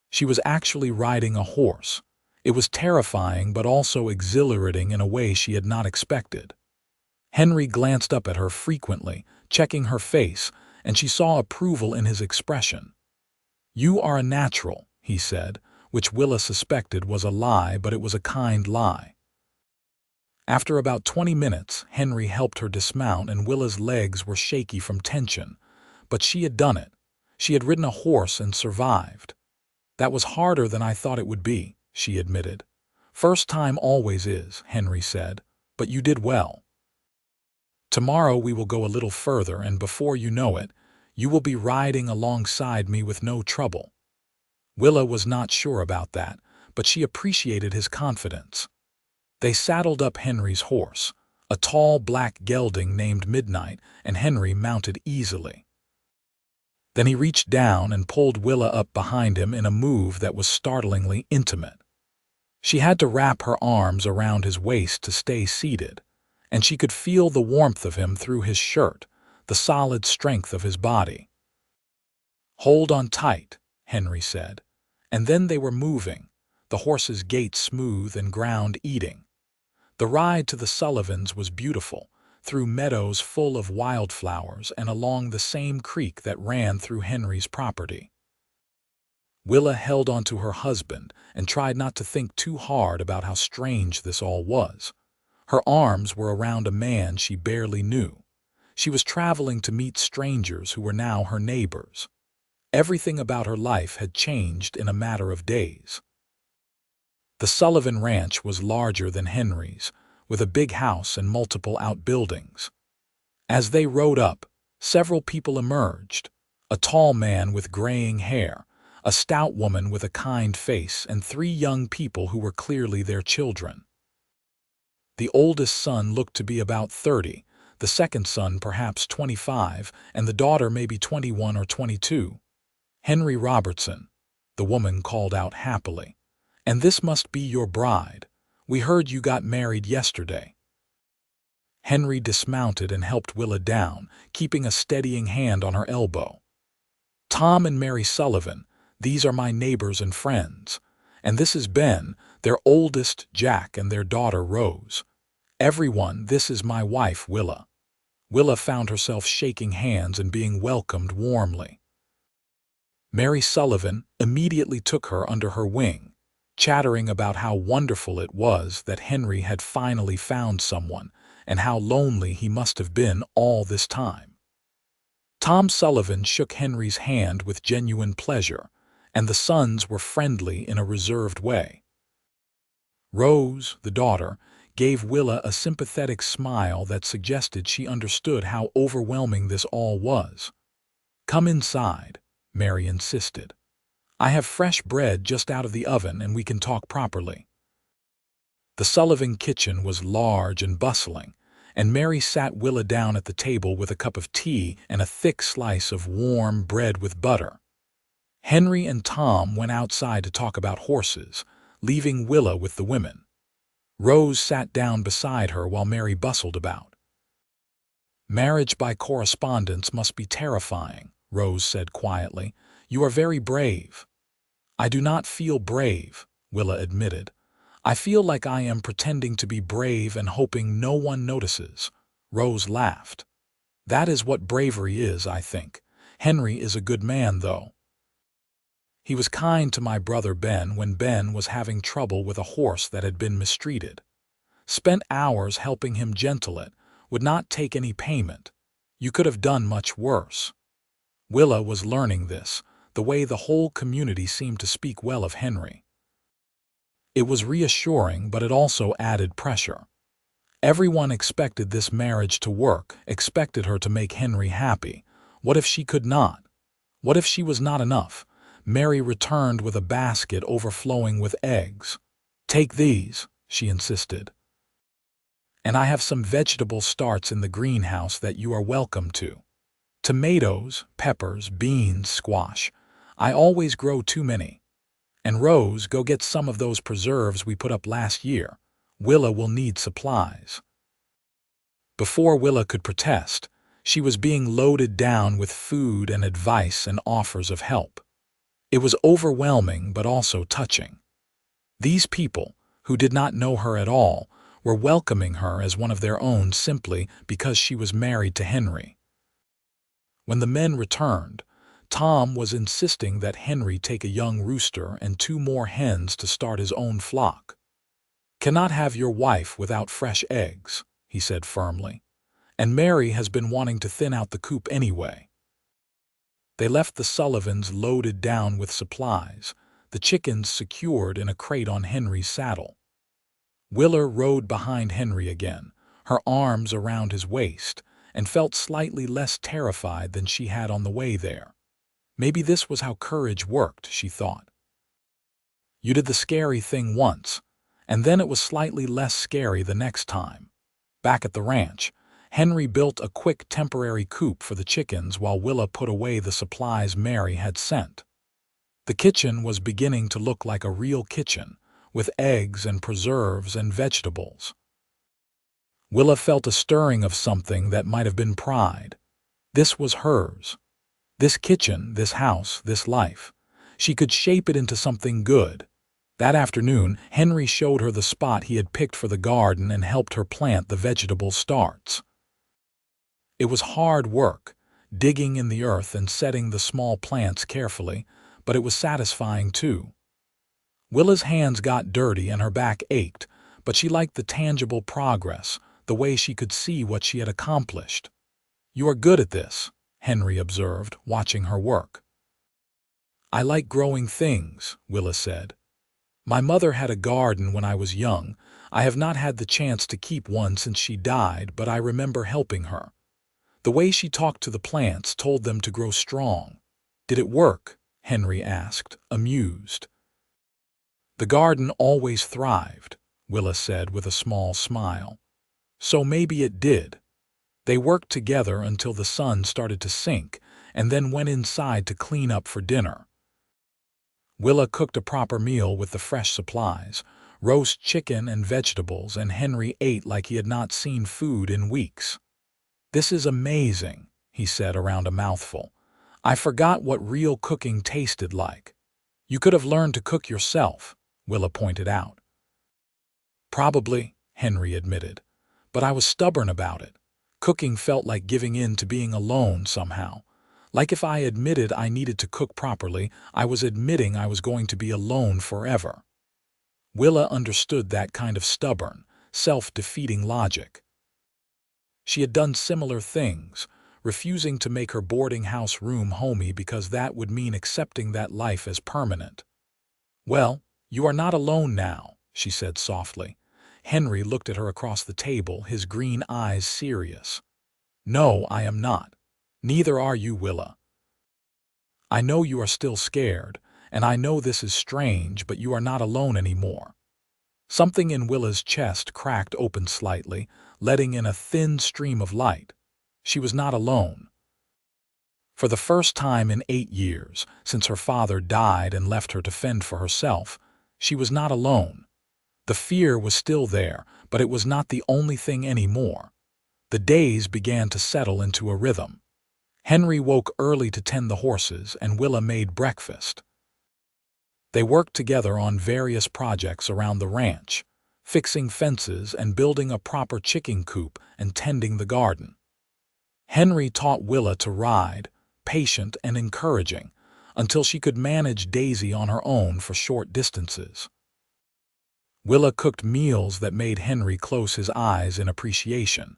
She was actually riding a horse. It was terrifying but also exhilarating in a way she had not expected. Henry glanced up at her frequently, checking her face, and she saw approval in his expression. "You are a natural," he said, which Willa suspected was a lie, but it was a kind lie. After about 20 minutes, Henry helped her dismount, and Willa's legs were shaky from tension. But she had done it. She had ridden a horse and survived. "That was harder than I thought it would be," she admitted. "First time always is," Henry said, "but you did well. Tomorrow we will go a little further, and before you know it, you will be riding alongside me with no trouble." Willa was not sure about that, but she appreciated his confidence. They saddled up Henry's horse, a tall black gelding named Midnight, and Henry mounted easily. Then he reached down and pulled Willa up behind him in a move that was startlingly intimate. She had to wrap her arms around his waist to stay seated, and she could feel the warmth of him through his shirt, the solid strength of his body. "Hold on tight," Henry said, and then they were moving, the horse's gait smooth and ground eating. The ride to the Sullivans was beautiful, through meadows full of wildflowers and along the same creek that ran through Henry's property. Willa held onto her husband and tried not to think too hard about how strange this all was. Her arms were around a man she barely knew. She was traveling to meet strangers who were now her neighbors. Everything about her life had changed in a matter of days. The Sullivan Ranch was larger than Henry's, with a big house and multiple outbuildings. As they rode up, several people emerged: a tall man with graying hair, a stout woman with a kind face, and 3 young people who were clearly their children. The oldest son looked to be about 30, the second son perhaps 25, and the daughter maybe 21 or 22. "Henry Robertson," the woman called out happily. "And this must be your bride. We heard you got married yesterday." Henry dismounted and helped Willa down, keeping a steadying hand on her elbow. "Tom and Mary Sullivan, these are my neighbors and friends. And this is Ben, their oldest, Jack, and their daughter Rose. Everyone, this is my wife Willa." Willa found herself shaking hands and being welcomed warmly. Mary Sullivan immediately took her under her wing, chattering about how wonderful it was that Henry had finally found someone and how lonely he must have been all this time. Tom Sullivan shook Henry's hand with genuine pleasure, and the sons were friendly in a reserved way. Rose, the daughter, gave Willa a sympathetic smile that suggested she understood how overwhelming this all was. "Come inside," Mary insisted. "I have fresh bread just out of the oven and we can talk properly." The Sullivan kitchen was large and bustling, and Mary sat Willa down at the table with a cup of tea and a thick slice of warm bread with butter. Henry and Tom went outside to talk about horses, leaving Willa with the women. Rose sat down beside her while Mary bustled about. "Marriage by correspondence must be terrifying," Rose said quietly. "You are very brave." "I do not feel brave," Willa admitted. "I feel like I am pretending to be brave and hoping no one notices." Rose laughed. "That is what bravery is, I think. Henry is a good man, though. He was kind to my brother Ben when Ben was having trouble with a horse that had been mistreated. Spent hours helping him gentle it, would not take any payment. You could have done much worse." Willa was learning this, the way the whole community seemed to speak well of Henry. It was reassuring, but it also added pressure. Everyone expected this marriage to work, expected her to make Henry happy. What if she could not? What if she was not enough? Mary returned with a basket overflowing with eggs. "Take these," she insisted. "And I have some vegetable starts in the greenhouse that you are welcome to. Tomatoes, peppers, beans, squash. I always grow too many. And Rose, go get some of those preserves we put up last year. Willa will need supplies." Before Willa could protest, she was being loaded down with food and advice and offers of help. It was overwhelming but also touching. These people, who did not know her at all, were welcoming her as one of their own simply because she was married to Henry. When the men returned, Tom was insisting that Henry take a young rooster and 2 more hens to start his own flock. "Cannot have your wife without fresh eggs," he said firmly. "And Mary has been wanting to thin out the coop anyway." They left the Sullivans loaded down with supplies, the chickens secured in a crate on Henry's saddle. Willa rode behind Henry again, her arms around his waist, and felt slightly less terrified than she had on the way there. Maybe this was how courage worked, she thought. You did the scary thing once, and then it was slightly less scary the next time. Back at the ranch, Henry built a quick temporary coop for the chickens while Willa put away the supplies Mary had sent. The kitchen was beginning to look like a real kitchen, with eggs and preserves and vegetables. Willa felt a stirring of something that might have been pride. This was hers. This kitchen, this house, this life. She could shape it into something good. That afternoon, Henry showed her the spot he had picked for the garden and helped her plant the vegetable starts. It was hard work, digging in the earth and setting the small plants carefully, but it was satisfying too. Willa's hands got dirty and her back ached, but she liked the tangible progress, the way she could see what she had accomplished. "You are good at this," Henry observed, watching her work. "I like growing things," Willa said. "My mother had a garden when I was young. I have not had the chance to keep one since she died, but I remember helping her. The way she talked to the plants told them to grow strong." "Did it work?" Henry asked, amused. "The garden always thrived," Willa said with a small smile. "So maybe it did." They worked together until the sun started to sink, and then went inside to clean up for dinner. Willa cooked a proper meal with the fresh supplies, roast chicken and vegetables, and Henry ate like he had not seen food in weeks. "This is amazing," he said around a mouthful. "I forgot what real cooking tasted like." "You could have learned to cook yourself," Willa pointed out. "Probably," Henry admitted, "but I was stubborn about it. Cooking felt like giving in to being alone somehow. Like if I admitted I needed to cook properly, I was admitting I was going to be alone forever." Willa understood that kind of stubborn, self-defeating logic. She had done similar things, refusing to make her boarding house room homey because that would mean accepting that life as permanent. "Well, you are not alone now," she said softly. Henry looked at her across the table, his green eyes serious. "No, I am not. Neither are you, Willa. I know you are still scared, and I know this is strange, but you are not alone anymore." Something in Willa's chest cracked open slightly, letting in a thin stream of light. She was not alone. For the first time in 8 years, since her father died and left her to fend for herself, she was not alone. The fear was still there, but it was not the only thing anymore. The days began to settle into a rhythm. Henry woke early to tend the horses, and Willa made breakfast. They worked together on various projects around the ranch, fixing fences and building a proper chicken coop and tending the garden. Henry taught Willa to ride, patient and encouraging, until she could manage Daisy on her own for short distances. Willa cooked meals that made Henry close his eyes in appreciation,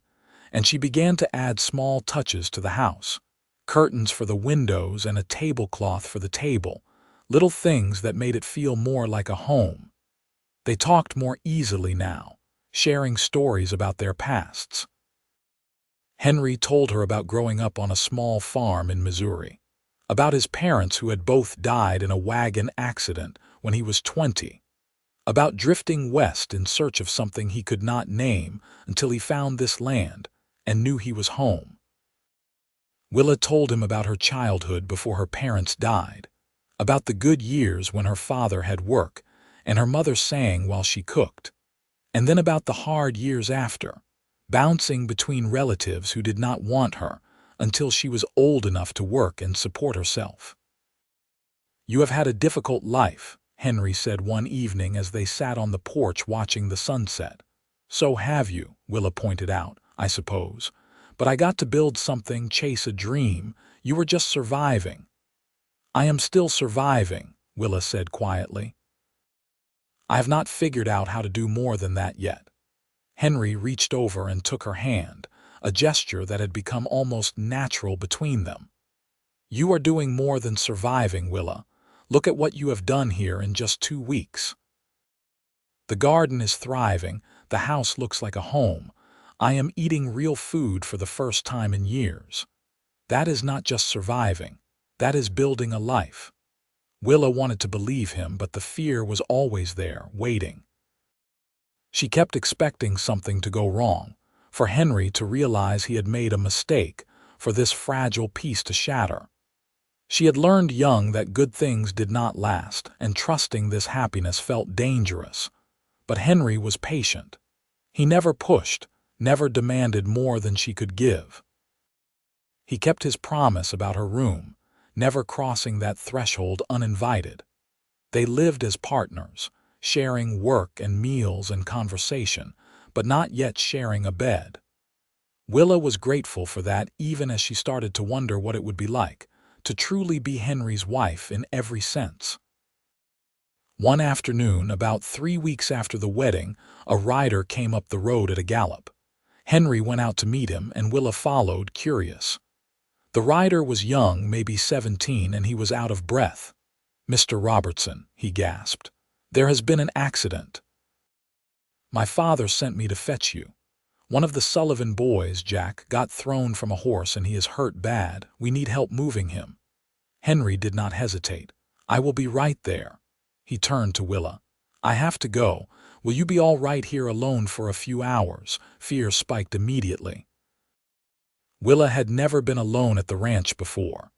and she began to add small touches to the house. Curtains for the windows and a tablecloth for the table, little things that made it feel more like a home. They talked more easily now, sharing stories about their pasts. Henry told her about growing up on a small farm in Missouri, about his parents who had both died in a wagon accident when he was 20, about drifting west in search of something he could not name until he found this land and knew he was home. Willa told him about her childhood before her parents died, about the good years when her father had work and her mother sang while she cooked, and then about the hard years after, bouncing between relatives who did not want her until she was old enough to work and support herself. "You have had a difficult life," Henry said one evening as they sat on the porch watching the sunset. "So have you," Willa pointed out, "I suppose. But I got to build something, chase a dream. You were just surviving." "I am still surviving," Willa said quietly. "I have not figured out how to do more than that yet." Henry reached over and took her hand, a gesture that had become almost natural between them. "You are doing more than surviving, Willa. Look at what you have done here in just 2 weeks. The garden is thriving, the house looks like a home. I am eating real food for the first time in years. That is not just surviving, that is building a life." Willa wanted to believe him, but the fear was always there, waiting. She kept expecting something to go wrong, for Henry to realize he had made a mistake, for this fragile piece to shatter. She had learned young that good things did not last, and trusting this happiness felt dangerous. But Henry was patient. He never pushed, never demanded more than she could give. He kept his promise about her room, never crossing that threshold uninvited. They lived as partners, sharing work and meals and conversation, but not yet sharing a bed. Willa was grateful for that, even as she started to wonder what it would be like to truly be Henry's wife in every sense. One afternoon, about 3 weeks after the wedding, a rider came up the road at a gallop. Henry went out to meet him, and Willa followed, curious. The rider was young, maybe 17, and he was out of breath. "Mr. Robertson," he gasped, "there has been an accident. My father sent me to fetch you. One of the Sullivan boys, Jack, got thrown from a horse and he is hurt bad. We need help moving him." Henry did not hesitate. "I will be right there." He turned to Willa. "I have to go. Will you be all right here alone for a few hours?" Fear spiked immediately. Willa had never been alone at the ranch before.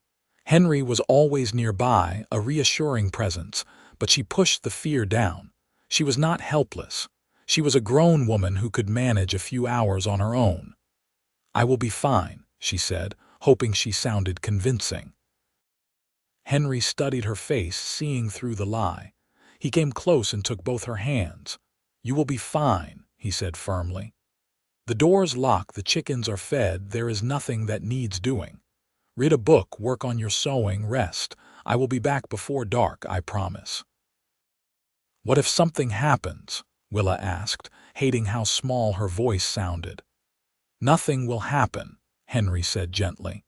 Henry was always nearby, a reassuring presence, but she pushed the fear down. She was not helpless. She was a grown woman who could manage a few hours on her own. "I will be fine," she said, hoping she sounded convincing. Henry studied her face, seeing through the lie. He came close and took both her hands. "You will be fine," he said firmly. "The door's locked, the chickens are fed, there is nothing that needs doing. Read a book, work on your sewing, rest. I will be back before dark, I promise." "What if something happens?" Willa asked, hating how small her voice sounded. "Nothing will happen," Henry said gently.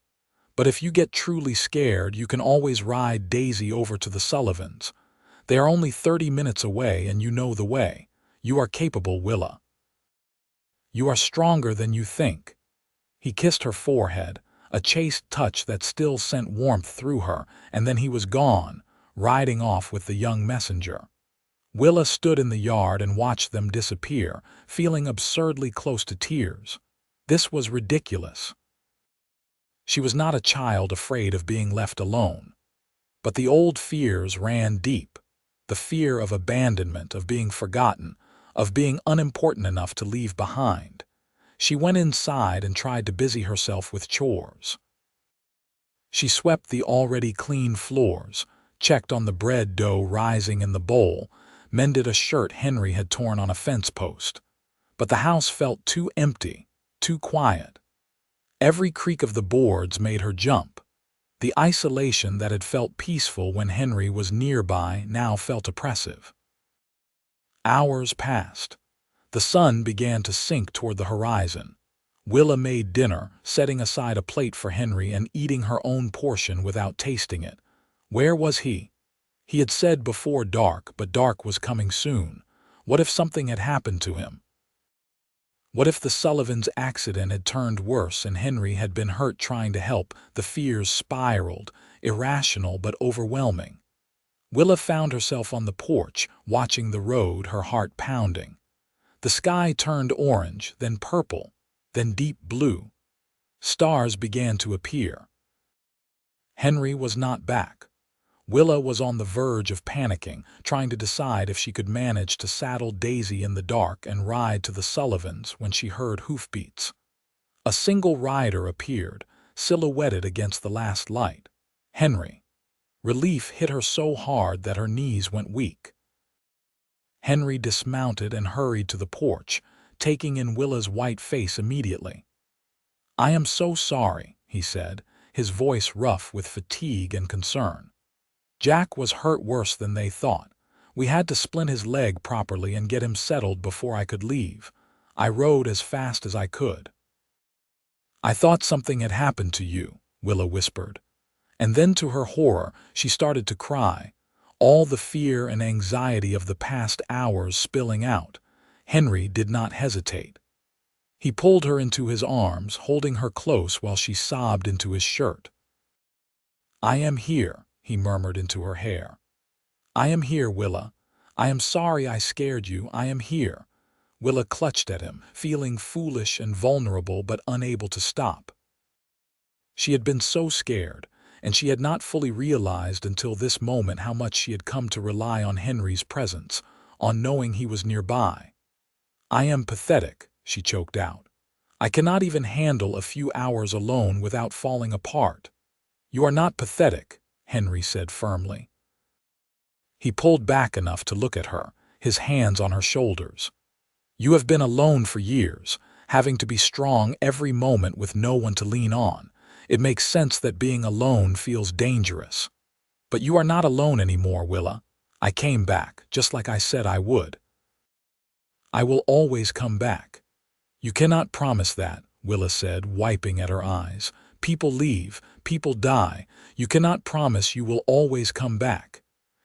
"But if you get truly scared, you can always ride Daisy over to the Sullivans. They are only 30 minutes away and you know the way. You are capable, Willa. You are stronger than you think." He kissed her forehead, a chaste touch that still sent warmth through her, and then he was gone, riding off with the young messenger. Willa stood in the yard and watched them disappear, feeling absurdly close to tears. This was ridiculous. She was not a child afraid of being left alone. But the old fears ran deep. The fear of abandonment, of being forgotten, of being unimportant enough to leave behind. She went inside and tried to busy herself with chores. She swept the already clean floors, checked on the bread dough rising in the bowl, mended a shirt Henry had torn on a fence post. But the house felt too empty, too quiet. Every creak of the boards made her jump. The isolation that had felt peaceful when Henry was nearby now felt oppressive. Hours passed. The sun began to sink toward the horizon. Willa made dinner, setting aside a plate for Henry and eating her own portion without tasting it. Where was he? He had said before dark, but dark was coming soon. What if something had happened to him? What if the Sullivans' accident had turned worse and Henry had been hurt trying to help? The fears spiraled, irrational but overwhelming. Willa found herself on the porch, watching the road, her heart pounding. The sky turned orange, then purple, then deep blue. Stars began to appear. Henry was not back. Willa was on the verge of panicking, trying to decide if she could manage to saddle Daisy in the dark and ride to the Sullivans when she heard hoofbeats. A single rider appeared, silhouetted against the last light. Henry. Relief hit her so hard that her knees went weak. Henry dismounted and hurried to the porch, taking in Willa's white face immediately. "I am so sorry," he said, his voice rough with fatigue and concern. "Jack was hurt worse than they thought. We had to splint his leg properly and get him settled before I could leave. I rode as fast as I could." "I thought something had happened to you," Willa whispered. And then to her horror, she started to cry, all the fear and anxiety of the past hours spilling out. Henry did not hesitate. He pulled her into his arms, holding her close while she sobbed into his shirt. "I am here," he murmured into her hair. "I am here, Willa. I am sorry I scared you. I am here." Willa clutched at him, feeling foolish and vulnerable but unable to stop. She had been so scared, and she had not fully realized until this moment how much she had come to rely on Henry's presence, on knowing he was nearby. "I am pathetic," she choked out. I cannot even handle a few hours alone without falling apart." "You are not pathetic," Henry said firmly. He pulled back enough to look at her, his hands on her shoulders. "You have been alone for years, having to be strong every moment with no one to lean on. It makes sense that being alone feels dangerous. But you are not alone anymore, Willa. I came back, just like I said I would." "I will always come back." "You cannot promise that," Willa said, wiping at her eyes. "People leave, people die. You cannot promise you will always come back."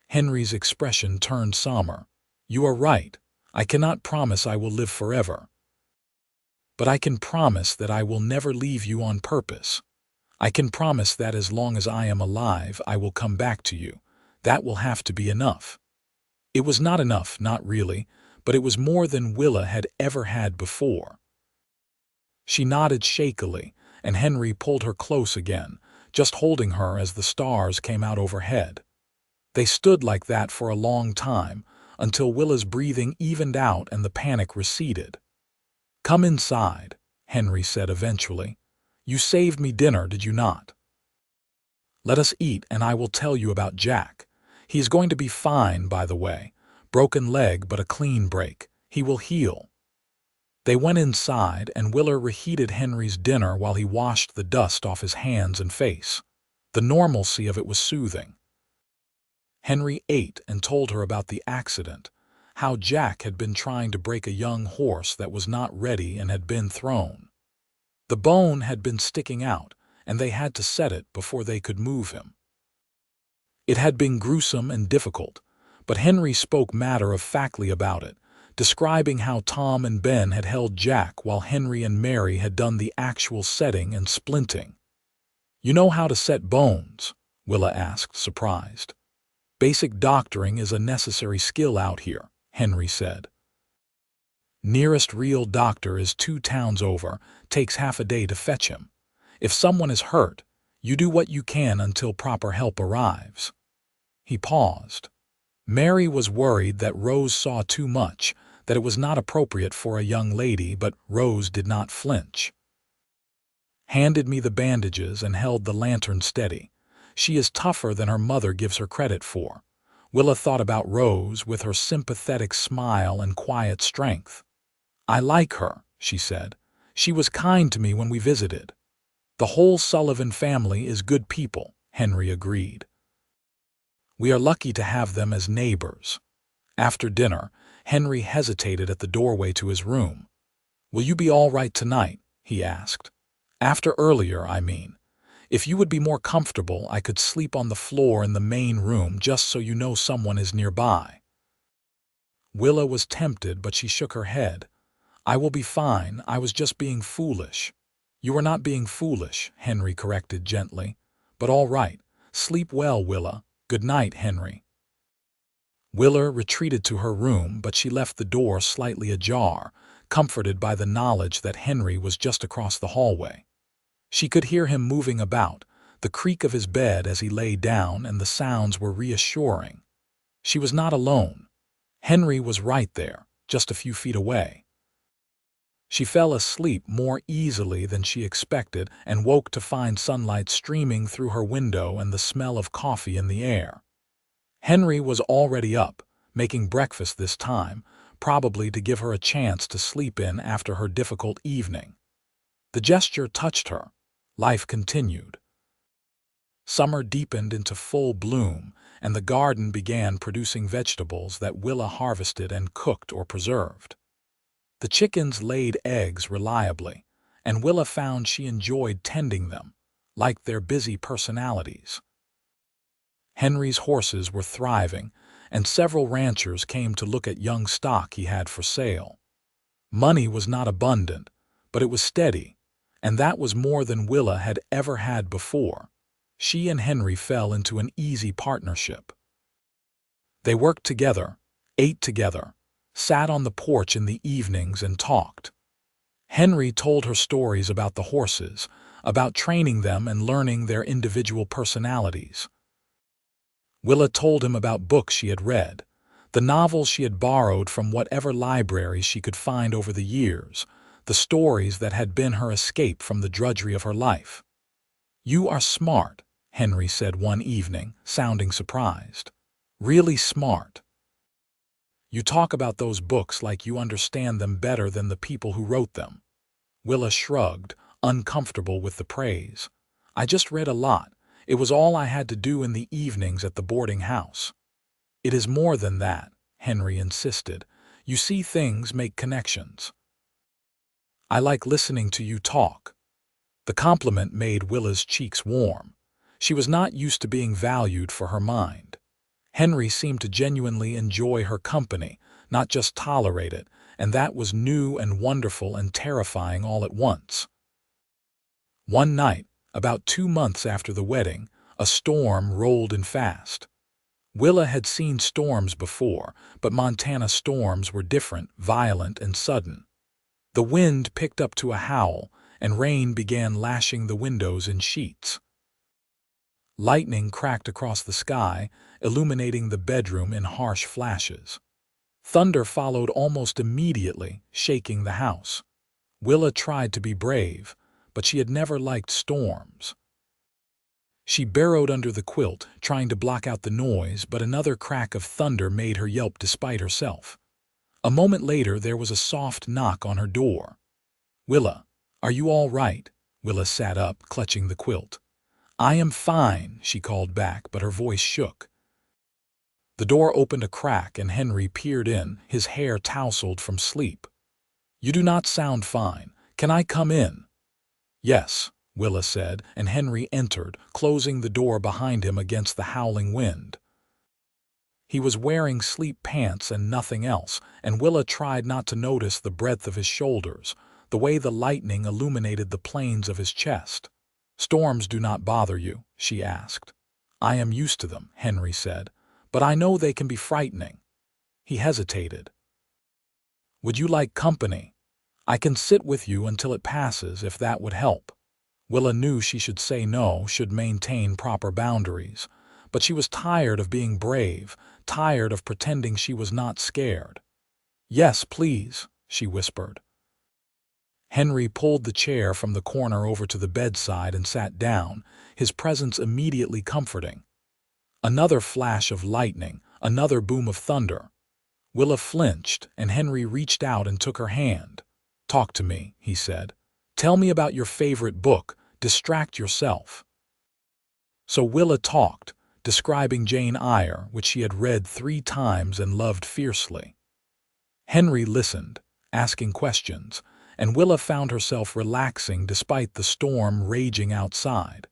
Henry's expression turned somber. "You are right. I cannot promise I will live forever. But I can promise that I will never leave you on purpose. I can promise that as long as I am alive, I will come back to you. That will have to be enough." It was not enough, not really, but it was more than Willa had ever had before. She nodded shakily, and Henry pulled her close again, just holding her as the stars came out overhead. They stood like that for a long time, until Willa's breathing evened out and the panic receded. "Come inside," Henry said eventually. "You saved me dinner, did you not? Let us eat and I will tell you about Jack. He is going to be fine, by the way. Broken leg, but a clean break. He will heal." They went inside, and Willa reheated Henry's dinner while he washed the dust off his hands and face. The normalcy of it was soothing. Henry ate and told her about the accident, how Jack had been trying to break a young horse that was not ready and had been thrown. The bone had been sticking out, and they had to set it before they could move him. It had been gruesome and difficult, but Henry spoke matter-of-factly about it, describing how Tom and Ben had held Jack while Henry and Mary had done the actual setting and splinting. "You know how to set bones?" Willa asked, surprised. "Basic doctoring is a necessary skill out here," Henry said. "Nearest real doctor is 2 towns over, takes half a day to fetch him. If someone is hurt, you do what you can until proper help arrives." He paused. Mary was worried that Rose saw too much, that it was not appropriate for a young lady, but Rose did not flinch. Handed me the bandages and held the lantern steady. She is tougher than her mother gives her credit for. Willa thought about Rose with her sympathetic smile and quiet strength. "I like her," she said. "She was kind to me when we visited." "The whole Sullivan family is good people," Henry agreed. "We are lucky to have them as neighbors." After dinner, Henry hesitated at the doorway to his room. "Will you be all right tonight?" he asked. "After earlier, I mean. If you would be more comfortable, I could sleep on the floor in the main room just so you know someone is nearby." Willa was tempted, but she shook her head. "I will be fine. I was just being foolish." "You are not being foolish," Henry corrected gently. "But all right. Sleep well, Willa. Good night, Henry." Willa retreated to her room, but she left the door slightly ajar, comforted by the knowledge that Henry was just across the hallway. She could hear him moving about, the creak of his bed as he lay down, and the sounds were reassuring. She was not alone. Henry was right there, just a few feet away. She fell asleep more easily than she expected and woke to find sunlight streaming through her window and the smell of coffee in the air. Henry was already up, making breakfast this time, probably to give her a chance to sleep in after her difficult evening. The gesture touched her. Life continued. Summer deepened into full bloom, and the garden began producing vegetables that Willa harvested and cooked or preserved. The chickens laid eggs reliably, and Willa found she enjoyed tending them, like their busy personalities. Henry's horses were thriving, and several ranchers came to look at young stock he had for sale. Money was not abundant, but it was steady, and that was more than Willa had ever had before. She and Henry fell into an easy partnership. They worked together, ate together, sat on the porch in the evenings and talked. Henry told her stories about the horses, about training them and learning their individual personalities. Willa told him about books she had read, the novels she had borrowed from whatever library she could find over the years, the stories that had been her escape from the drudgery of her life. "You are smart," Henry said one evening, sounding surprised. "Really smart. You talk about those books like you understand them better than the people who wrote them." Willa shrugged, uncomfortable with the praise. "I just read a lot. It was all I had to do in the evenings at the boarding house." "It is more than that," Henry insisted. "You see things, make connections." "I like listening to you talk." The compliment made Willa's cheeks warm. She was not used to being valued for her mind. Henry seemed to genuinely enjoy her company, not just tolerate it, and that was new and wonderful and terrifying all at once. One night, about 2 months after the wedding, a storm rolled in fast. Willa had seen storms before, but Montana storms were different, violent, and sudden. The wind picked up to a howl, and rain began lashing the windows in sheets. Lightning cracked across the sky, illuminating the bedroom in harsh flashes. Thunder followed almost immediately, shaking the house. Willa tried to be brave, but she had never liked storms. She burrowed under the quilt, trying to block out the noise, but another crack of thunder made her yelp despite herself. A moment later, there was a soft knock on her door. "Willa, are you all right?" Willa sat up, clutching the quilt. "I am fine," she called back, but her voice shook. The door opened a crack and Henry peered in, his hair tousled from sleep. "You do not sound fine. Can I come in?" "Yes," Willa said, and Henry entered, closing the door behind him against the howling wind. He was wearing sleep pants and nothing else, and Willa tried not to notice the breadth of his shoulders, the way the lightning illuminated the planes of his chest. "Storms do not bother you?" she asked. "I am used to them," Henry said, "but I know they can be frightening." He hesitated. "Would you like company? I can sit with you until it passes, if that would help." Willa knew she should say no, should maintain proper boundaries, but she was tired of being brave, tired of pretending she was not scared. "Yes, please," she whispered. Henry pulled the chair from the corner over to the bedside and sat down, his presence immediately comforting. Another flash of lightning, another boom of thunder. Willa flinched, and Henry reached out and took her hand. "Talk to me," he said. "Tell me about your favorite book. Distract yourself." So Willa talked, describing Jane Eyre, which she had read 3 times and loved fiercely. Henry listened, asking questions, and Willa found herself relaxing despite the storm raging outside.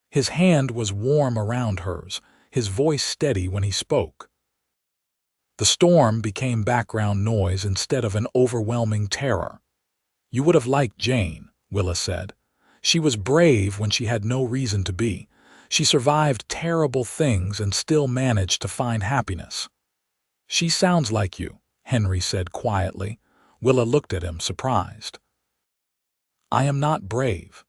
His hand was warm around hers, his voice steady when he spoke. The storm became background noise instead of an overwhelming terror. "You would have liked Jane," Willa said. "She was brave when she had no reason to be. She survived terrible things and still managed to find happiness." "She sounds like you," Henry said quietly. Willa looked at him, surprised. "I am not brave."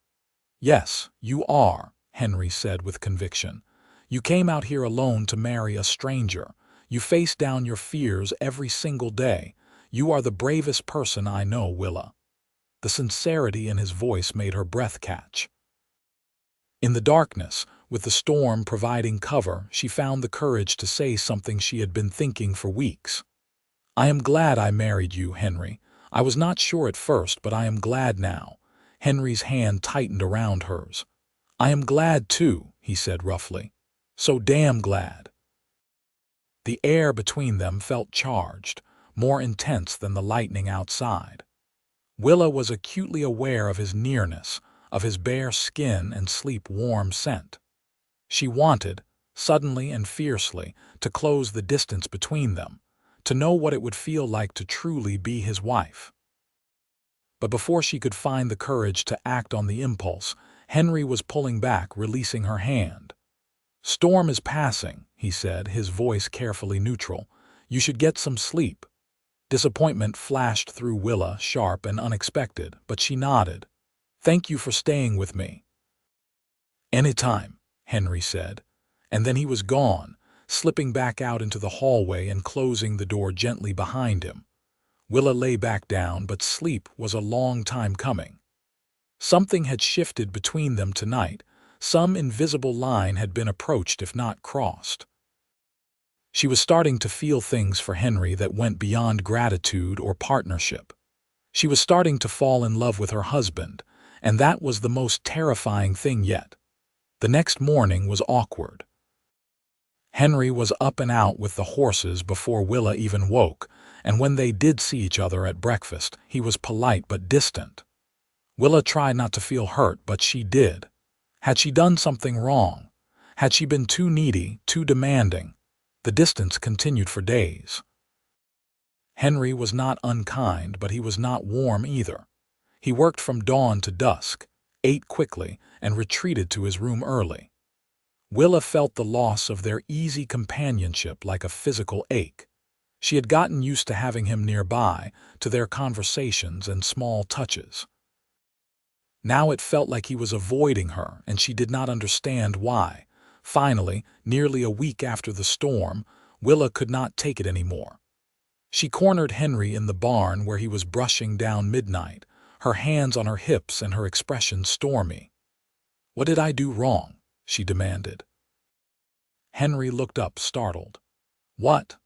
"Yes, you are," Henry said with conviction. "You came out here alone to marry a stranger. You face down your fears every single day. You are the bravest person I know, Willa." The sincerity in his voice made her breath catch. In the darkness, with the storm providing cover, she found the courage to say something she had been thinking for weeks. "I am glad I married you, Henry. I was not sure at first, but I am glad now." Henry's hand tightened around hers. "I am glad too," he said roughly. "So damn glad." The air between them felt charged, more intense than the lightning outside. Willa was acutely aware of his nearness, of his bare skin and sleep-warm scent. She wanted, suddenly and fiercely, to close the distance between them, to know what it would feel like to truly be his wife. But before she could find the courage to act on the impulse, Henry was pulling back, releasing her hand. "Storm is passing," he said, his voice carefully neutral. "You should get some sleep." Disappointment flashed through Willa, sharp and unexpected, but she nodded. "Thank you for staying with me." "Anytime," Henry said, and then he was gone, slipping back out into the hallway and closing the door gently behind him. Willa lay back down, but sleep was a long time coming. Something had shifted between them tonight. Some invisible line had been approached if not crossed. She was starting to feel things for Henry that went beyond gratitude or partnership. She was starting to fall in love with her husband, and that was the most terrifying thing yet. The next morning was awkward. Henry was up and out with the horses before Willa even woke, and when they did see each other at breakfast, he was polite but distant. Willa tried not to feel hurt, but she did. Had she done something wrong? Had she been too needy, too demanding? The distance continued for days. Henry was not unkind, but he was not warm either. He worked from dawn to dusk, ate quickly, and retreated to his room early. Willa felt the loss of their easy companionship like a physical ache. She had gotten used to having him nearby, to their conversations and small touches. Now it felt like he was avoiding her, and she did not understand why. Finally, nearly a week after the storm, Willa could not take it anymore. She cornered Henry in the barn where he was brushing down midnight, her hands on her hips and her expression stormy. "What did I do wrong?" she demanded. Henry looked up, startled. "What?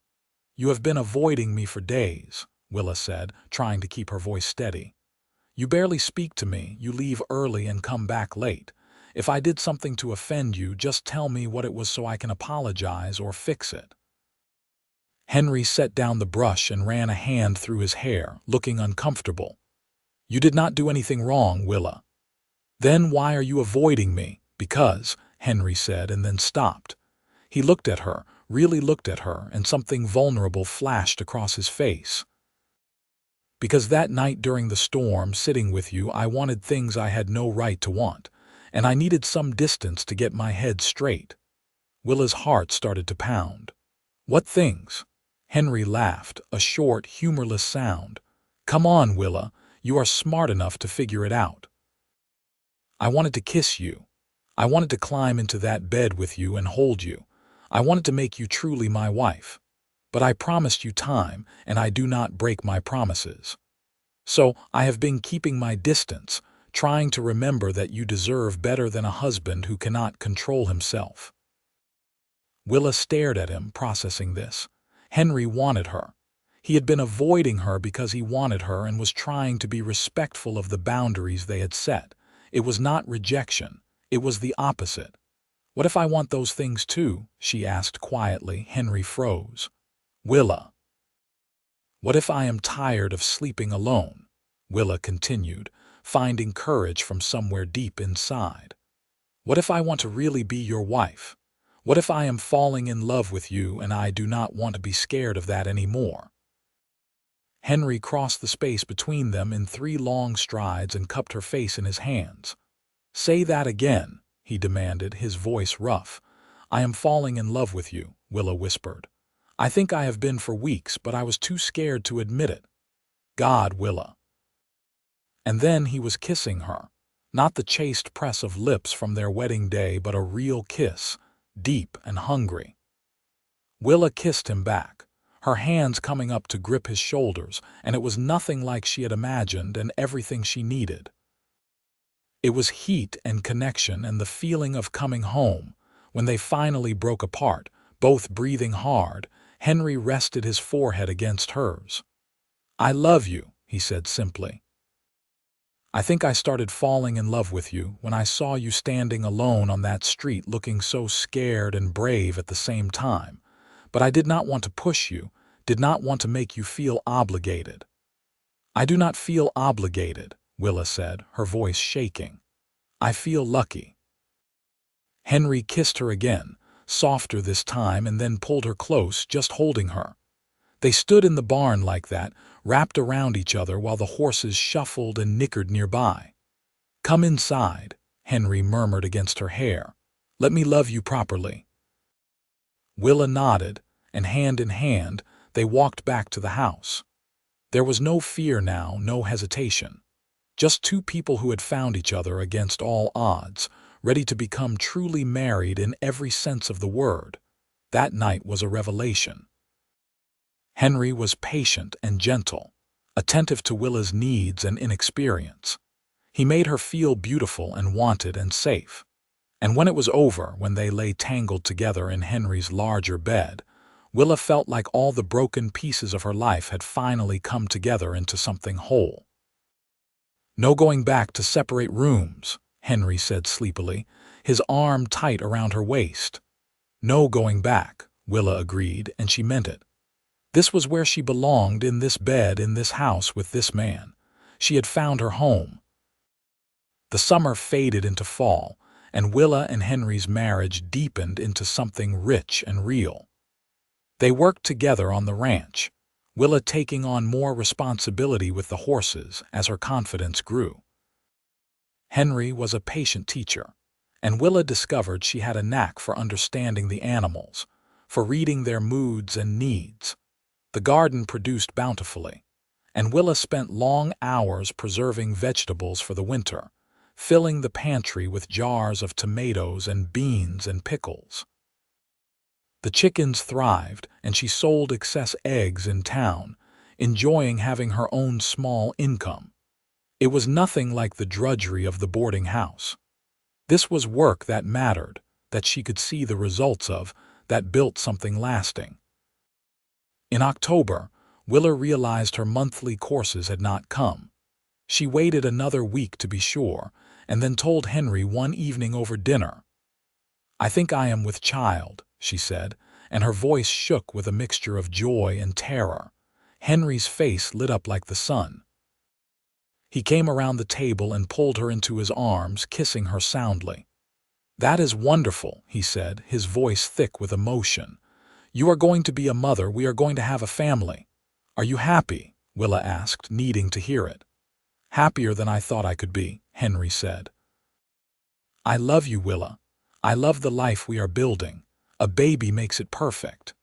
You have been avoiding me for days," Willa said, trying to keep her voice steady. "You barely speak to me, you leave early and come back late. If I did something to offend you, just tell me what it was so I can apologize or fix it." Henry set down the brush and ran a hand through his hair, looking uncomfortable. "You did not do anything wrong, Willa." "Then why are you avoiding me?" "Because," Henry said, and then stopped. He looked at her, really looked at her, and something vulnerable flashed across his face. "Because that night during the storm, sitting with you, I wanted things I had no right to want, and I needed some distance to get my head straight." Willa's heart started to pound. "What things?" Henry laughed, a short, humorless sound. "Come on, Willa, you are smart enough to figure it out. I wanted to kiss you. I wanted to climb into that bed with you and hold you. I wanted to make you truly my wife. But I promised you time, and I do not break my promises. So I have been keeping my distance, trying to remember that you deserve better than a husband who cannot control himself." Willa stared at him, processing this. Henry wanted her. He had been avoiding her because he wanted her and was trying to be respectful of the boundaries they had set. It was not rejection. It was the opposite. "What if I want those things too?" she asked quietly. Henry froze. "Willa." "What if I am tired of sleeping alone?" Willa continued, finding courage from somewhere deep inside. "What if I want to really be your wife? What if I am falling in love with you and I do not want to be scared of that anymore?" Henry crossed the space between them in 3 long strides and cupped her face in his hands. "Say that again," he demanded, his voice rough. "I am falling in love with you," Willa whispered. "I think I have been for weeks, but I was too scared to admit it." "God, Willa." And then he was kissing her. Not the chaste press of lips from their wedding day, but a real kiss, deep and hungry. Willa kissed him back, her hands coming up to grip his shoulders, and it was nothing like she had imagined and everything she needed. It was heat and connection and the feeling of coming home. When they finally broke apart, both breathing hard, Henry rested his forehead against hers. "I love you," he said simply. "I think I started falling in love with you when I saw you standing alone on that street looking so scared and brave at the same time. But I did not want to push you, did not want to make you feel obligated." "I do not feel obligated," Willa said, her voice shaking. "I feel lucky." Henry kissed her again, softer this time, and then pulled her close, just holding her. They stood in the barn like that, wrapped around each other while the horses shuffled and nickered nearby. "Come inside," Henry murmured against her hair. "Let me love you properly." Willa nodded, and hand in hand, they walked back to the house. There was no fear now, no hesitation. Just 2 people who had found each other against all odds, ready to become truly married in every sense of the word. That night was a revelation. Henry was patient and gentle. attentive to Willa's needs and inexperience. He made her feel beautiful and wanted and safe. And when it was over, when they lay tangled together in Henry's larger bed, Willa felt like all the broken pieces of her life had finally come together into something whole. "No going back to separate rooms," Henry said sleepily, his arm tight around her waist. "No going back," Willa agreed, and she meant it. This was where she belonged, in this bed, in this house, with this man. She had found her home. The summer faded into fall, and Willa and Henry's marriage deepened into something rich and real. They worked together on the ranch, Willa taking on more responsibility with the horses as her confidence grew. Henry was a patient teacher, and Willa discovered she had a knack for understanding the animals, for reading their moods and needs. The garden produced bountifully, and Willa spent long hours preserving vegetables for the winter, filling the pantry with jars of tomatoes and beans and pickles. The chickens thrived, and she sold excess eggs in town, enjoying having her own small income. It was nothing like the drudgery of the boarding house. This was work that mattered, that she could see the results of, that built something lasting. In October, Willa realized her monthly courses had not come. She waited another week to be sure, and then told Henry one evening over dinner. "I think I am with child," she said, and her voice shook with a mixture of joy and terror. Henry's face lit up like the sun. He came around the table and pulled her into his arms, kissing her soundly. "That is wonderful," he said, his voice thick with emotion. "You are going to be a mother. We are going to have a family. Are you happy?" Willa asked, needing to hear it. "Happier than I thought I could be," Henry said. "I love you, Willa. I love the life we are building. A baby makes it perfect."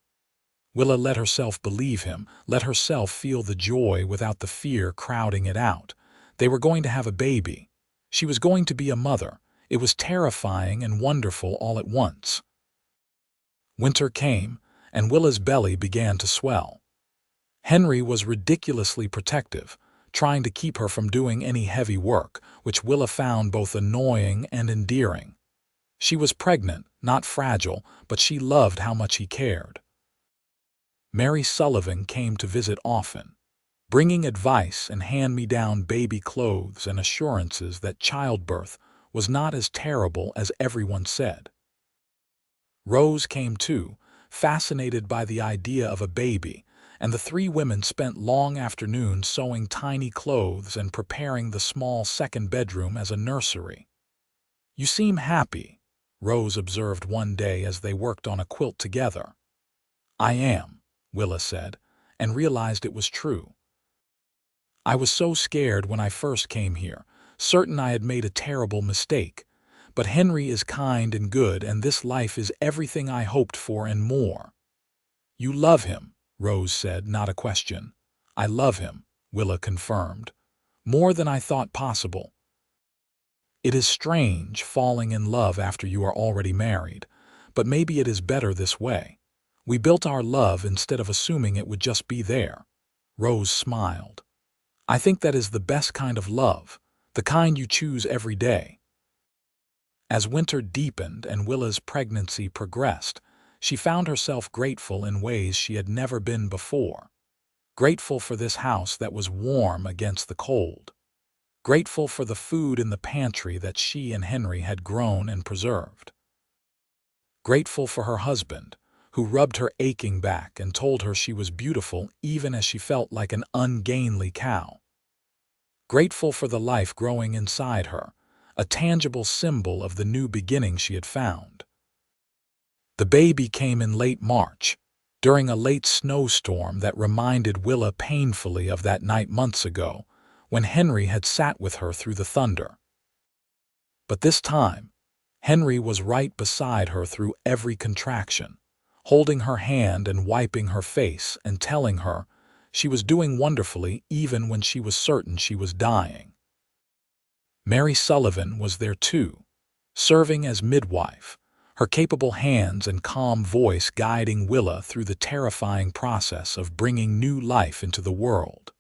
Willa let herself believe him, let herself feel the joy without the fear crowding it out. They were going to have a baby. She was going to be a mother. It was terrifying and wonderful all at once. Winter came, and Willa's belly began to swell. Henry was ridiculously protective, trying to keep her from doing any heavy work, which Willa found both annoying and endearing. She was pregnant, not fragile, but she loved how much he cared. Mary Sullivan came to visit often, bringing advice and hand-me-down baby clothes and assurances that childbirth was not as terrible as everyone said. Rose came too, fascinated by the idea of a baby, and the three women spent long afternoons sewing tiny clothes and preparing the small second bedroom as a nursery. "You seem happy," Rose observed one day as they worked on a quilt together. "I am," Willa said, and realized it was true. "I was so scared when I first came here, certain I had made a terrible mistake. But Henry is kind and good, and this life is everything I hoped for and more." "You love him," Rose said, not a question. "I love him," Willa confirmed. "More than I thought possible." It is strange falling in love after you are already married, but maybe it is better this way. We built our love instead of assuming it would just be there. Rose smiled. "I think that is the best kind of love, the kind you choose every day." As winter deepened and Willa's pregnancy progressed, she found herself grateful in ways she had never been before. Grateful for this house that was warm against the cold. Grateful for the food in the pantry that she and Henry had grown and preserved. Grateful for her husband, who rubbed her aching back and told her she was beautiful even as she felt like an ungainly cow. Grateful for the life growing inside her, a tangible symbol of the new beginning she had found. The baby came in late March, during a late snowstorm that reminded Willa painfully of that night months ago, when Henry had sat with her through the thunder. But this time, Henry was right beside her through every contraction, holding her hand and wiping her face and telling her she was doing wonderfully even when she was certain she was dying. Mary Sullivan was there too, serving as midwife, her capable hands and calm voice guiding Willa through the terrifying process of bringing new life into the world.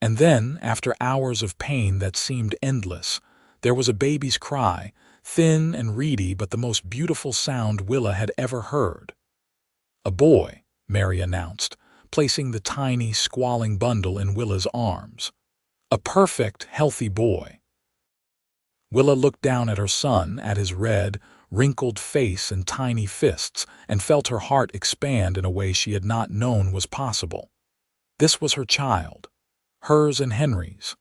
And then, after hours of pain that seemed endless, there was a baby's cry, thin and reedy but the most beautiful sound Willa had ever heard. "A boy," Mary announced, placing the tiny, squalling bundle in Willa's arms. "A perfect, healthy boy." Willa looked down at her son, at his red, wrinkled face and tiny fists, and felt her heart expand in a way she had not known was possible. This was her child, hers and Henry's.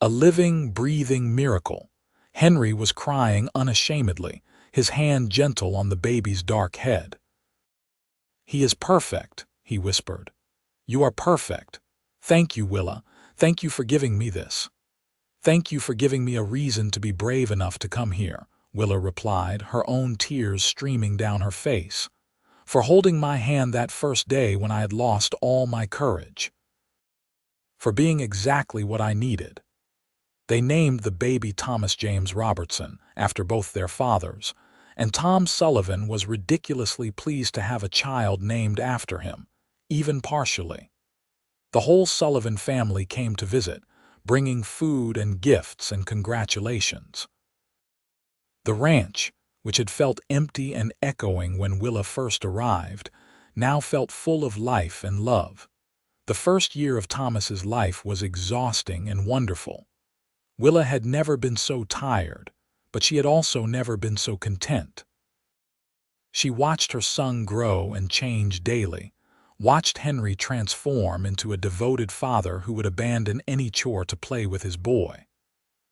A living, breathing miracle. Henry was crying unashamedly, his hand gentle on the baby's dark head. "He is perfect," he whispered. "You are perfect. Thank you, Willa. Thank you for giving me this." "Thank you for giving me a reason to be brave enough to come here," Willa replied, her own tears streaming down her face. "For holding my hand that first day when I had lost all my courage. For being exactly what I needed." They named the baby Thomas James Robertson, after both their fathers, and Tom Sullivan was ridiculously pleased to have a child named after him, even partially. The whole Sullivan family came to visit, bringing food and gifts and congratulations. The ranch, which had felt empty and echoing when Willa first arrived, now felt full of life and love. The first year of Thomas's life was exhausting and wonderful. Willa had never been so tired, but she had also never been so content. She watched her son grow and change daily, watched Henry transform into a devoted father who would abandon any chore to play with his boy.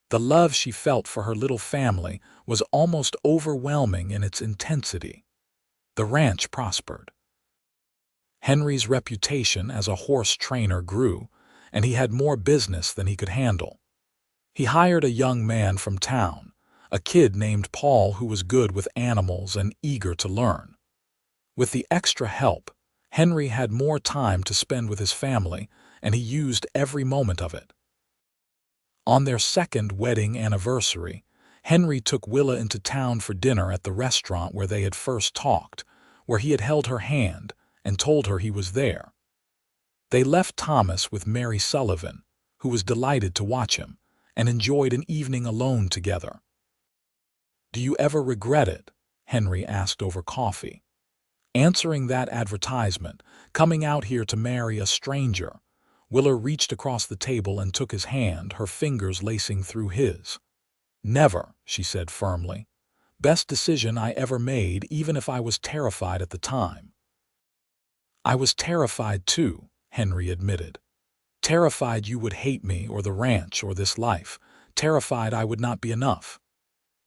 The love she felt for her little family was almost overwhelming in its intensity. The ranch prospered. Henry's reputation as a horse trainer grew, and he had more business than he could handle. He hired a young man from town, a kid named Paul who was good with animals and eager to learn. With the extra help, Henry had more time to spend with his family, and he used every moment of it. On their second wedding anniversary, Henry took Willa into town for dinner at the restaurant where they had first talked, where he had held her hand and told her he was there. They left Thomas with Mary Sullivan, who was delighted to watch him, and enjoyed an evening alone together. "Do you ever regret it?" Henry asked over coffee. Answering that advertisement, coming out here to marry a stranger, Willa reached across the table and took his hand, her fingers lacing through his. "Never," she said firmly. "Best decision I ever made, even if I was terrified at the time." "I was terrified too," Henry admitted. "Terrified you would hate me or the ranch or this life. Terrified I would not be enough."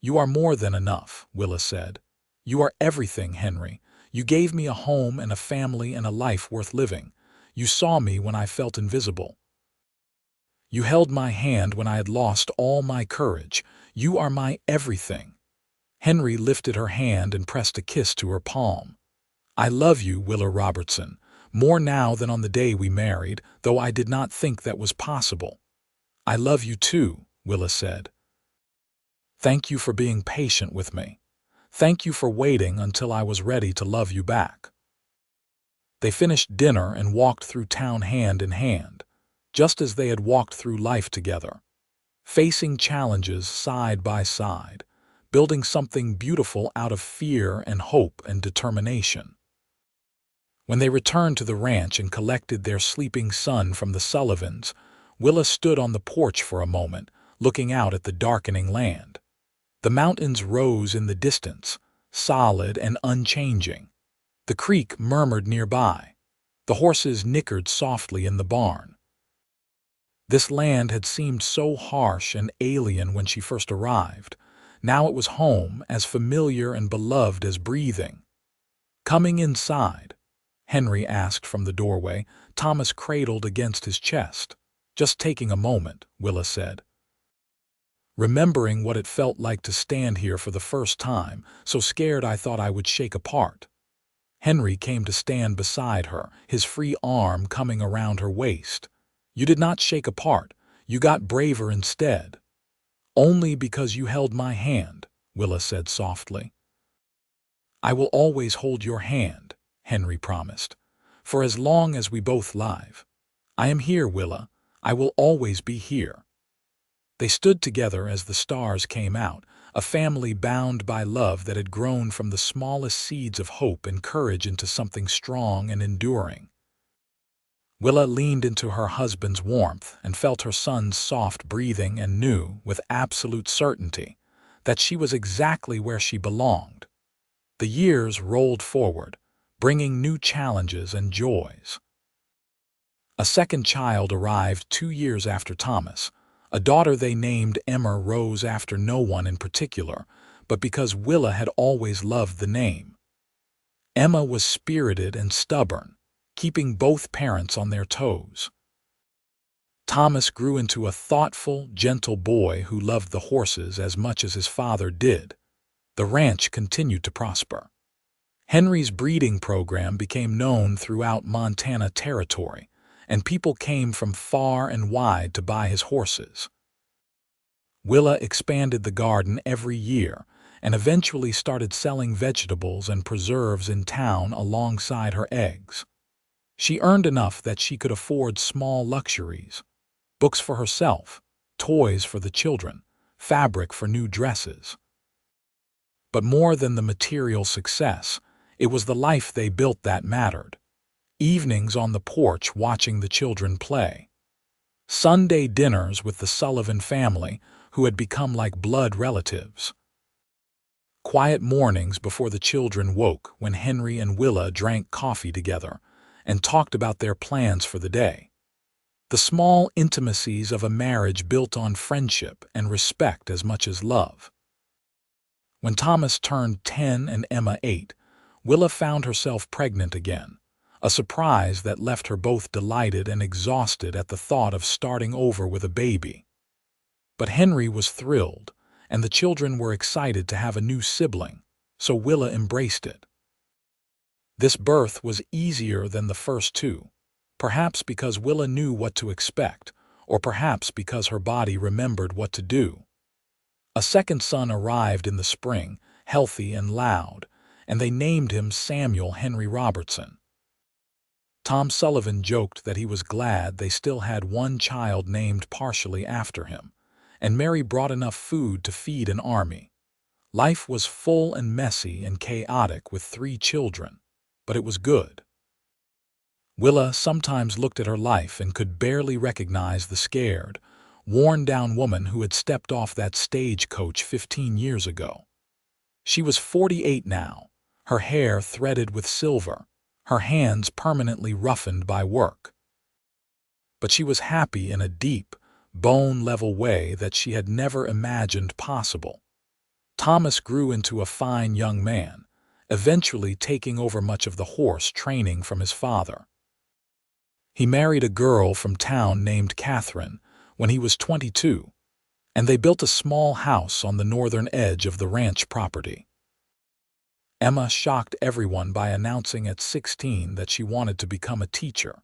"You are more than enough," Willa said. "You are everything, Henry. You gave me a home and a family and a life worth living. You saw me when I felt invisible. You held my hand when I had lost all my courage. You are my everything." Henry lifted her hand and pressed a kiss to her palm. "I love you, Willa Robertson, more now than on the day we married, though I did not think that was possible." "I love you too," Willa said. "Thank you for being patient with me. Thank you for waiting until I was ready to love you back." They finished dinner and walked through town hand in hand, just as they had walked through life together, facing challenges side by side, building something beautiful out of fear and hope and determination. When they returned to the ranch and collected their sleeping son from the Sullivans, Willa stood on the porch for a moment, looking out at the darkening land. The mountains rose in the distance, solid and unchanging. The creek murmured nearby. The horses nickered softly in the barn. This land had seemed so harsh and alien when she first arrived. Now it was home, as familiar and beloved as breathing. "Coming inside?" Henry asked from the doorway, Thomas cradled against his chest. "Just taking a moment," Willa said. "Remembering what it felt like to stand here for the first time, so scared I thought I would shake apart." Henry came to stand beside her, his free arm coming around her waist. "You did not shake apart. You got braver instead." "Only because you held my hand," Willa said softly. "I will always hold your hand," Henry promised, "for as long as we both live. I am here, Willa. I will always be here." They stood together as the stars came out, a family bound by love that had grown from the smallest seeds of hope and courage into something strong and enduring. Willa leaned into her husband's warmth and felt her son's soft breathing and knew, with absolute certainty, that she was exactly where she belonged. The years rolled forward, bringing new challenges and joys. A second child arrived 2 years after Thomas, a daughter they named Emma Rose after no one in particular, but because Willa had always loved the name. Emma was spirited and stubborn, keeping both parents on their toes. Thomas grew into a thoughtful, gentle boy who loved the horses as much as his father did. The ranch continued to prosper. Henry's breeding program became known throughout Montana territory, and people came from far and wide to buy his horses. Willa expanded the garden every year and eventually started selling vegetables and preserves in town alongside her eggs. She earned enough that she could afford small luxuries: books for herself, toys for the children, fabric for new dresses. But more than the material success, it was the life they built that mattered. Evenings on the porch watching the children play. Sunday dinners with the Sullivan family, who had become like blood relatives. Quiet mornings before the children woke when Henry and Willa drank coffee together and talked about their plans for the day. The small intimacies of a marriage built on friendship and respect as much as love. When Thomas turned 10 and Emma 8, Willa found herself pregnant again, a surprise that left her both delighted and exhausted at the thought of starting over with a baby. But Henry was thrilled, and the children were excited to have a new sibling, so Willa embraced it. This birth was easier than the first two, perhaps because Willa knew what to expect, or perhaps because her body remembered what to do. A second son arrived in the spring, healthy and loud, and they named him Samuel Henry Robertson. Tom Sullivan joked that he was glad they still had one child named partially after him, and Mary brought enough food to feed an army. Life was full and messy and chaotic with 3 children, but it was good. Willa sometimes looked at her life and could barely recognize the scared, worn-down woman who had stepped off that stagecoach 15 years ago. She was 48 now, her hair threaded with silver, her hands permanently roughened by work. But she was happy in a deep, bone-level way that she had never imagined possible. Thomas grew into a fine young man, eventually taking over much of the horse training from his father. He married a girl from town named Catherine when he was 22, and they built a small house on the northern edge of the ranch property. Emma shocked everyone by announcing at 16 that she wanted to become a teacher,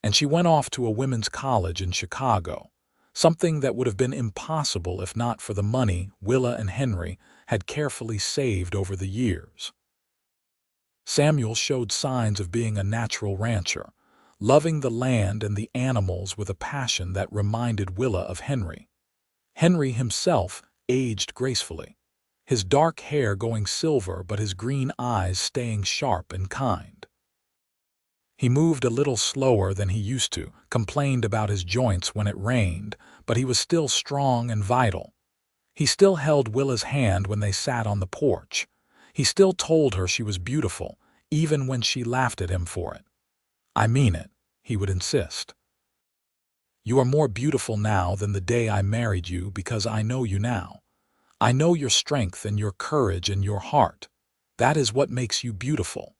and she went off to a women's college in Chicago, something that would have been impossible if not for the money Willa and Henry had carefully saved over the years. Samuel showed signs of being a natural rancher, loving the land and the animals with a passion that reminded Willa of Henry. Henry himself aged gracefully, his dark hair going silver but his green eyes staying sharp and kind. He moved a little slower than he used to, complained about his joints when it rained, but he was still strong and vital. He still held Willa's hand when they sat on the porch. He still told her she was beautiful, even when she laughed at him for it. "I mean it," he would insist. "You are more beautiful now than the day I married you because I know you now. I know your strength and your courage and your heart. That is what makes you beautiful."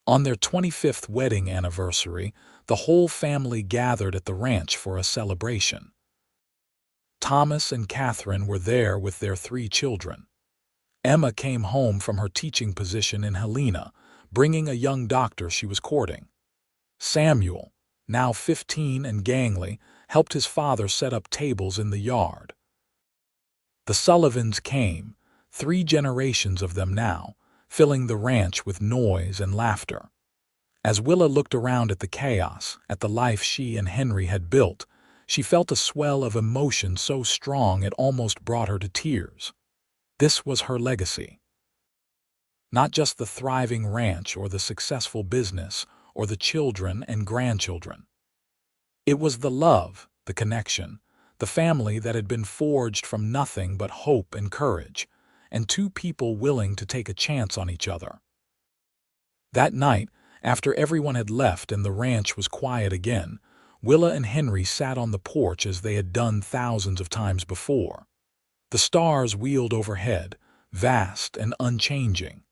On their 25th wedding anniversary, the whole family gathered at the ranch for a celebration. Thomas and Catherine were there with their 3 children. Emma came home from her teaching position in Helena, bringing a young doctor she was courting. Samuel, now 15 and gangly, helped his father set up tables in the yard. The Sullivans came, 3 generations of them now, filling the ranch with noise and laughter. As Willa looked around at the chaos, at the life she and Henry had built, She felt a swell of emotion so strong it almost brought her to tears. This was her legacy. Not just the thriving ranch or the successful business or the children and grandchildren. It was the love, the connection, the family that had been forged from nothing but hope and courage, and two people willing to take a chance on each other. That night, after everyone had left and the ranch was quiet again, Willa and Henry sat on the porch as they had done thousands of times before. The stars wheeled overhead, vast and unchanging.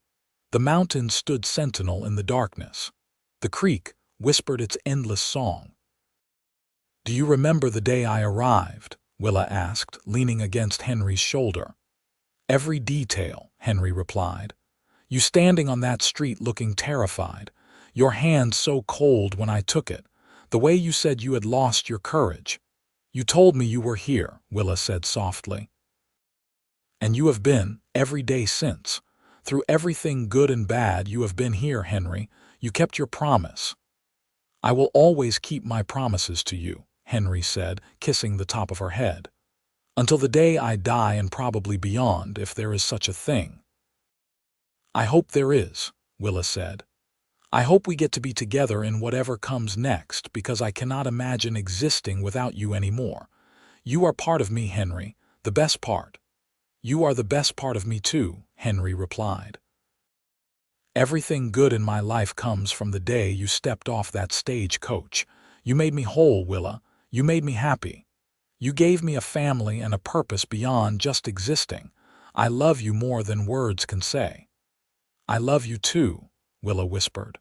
The mountains stood sentinel in the darkness. The creek whispered its endless song. "Do you remember the day I arrived?" Willa asked, leaning against Henry's shoulder. "Every detail," Henry replied. "You standing on that street looking terrified, your hand so cold when I took it, the way you said you had lost your courage. You told me you were here," Willa said softly. "And you have been, every day since. Through everything good and bad you have been here, Henry. You kept your promise." "I will always keep my promises to you," Henry said, kissing the top of her head. "Until the day I die and probably beyond, if there is such a thing." "I hope there is," Willa said. "I hope we get to be together in whatever comes next, because I cannot imagine existing without you anymore. You are part of me, Henry, the best part." "You are the best part of me too," Henry replied. "Everything good in my life comes from the day you stepped off that stagecoach. You made me whole, Willa. You made me happy. You gave me a family and a purpose beyond just existing. I love you more than words can say." "I love you too," Willa whispered.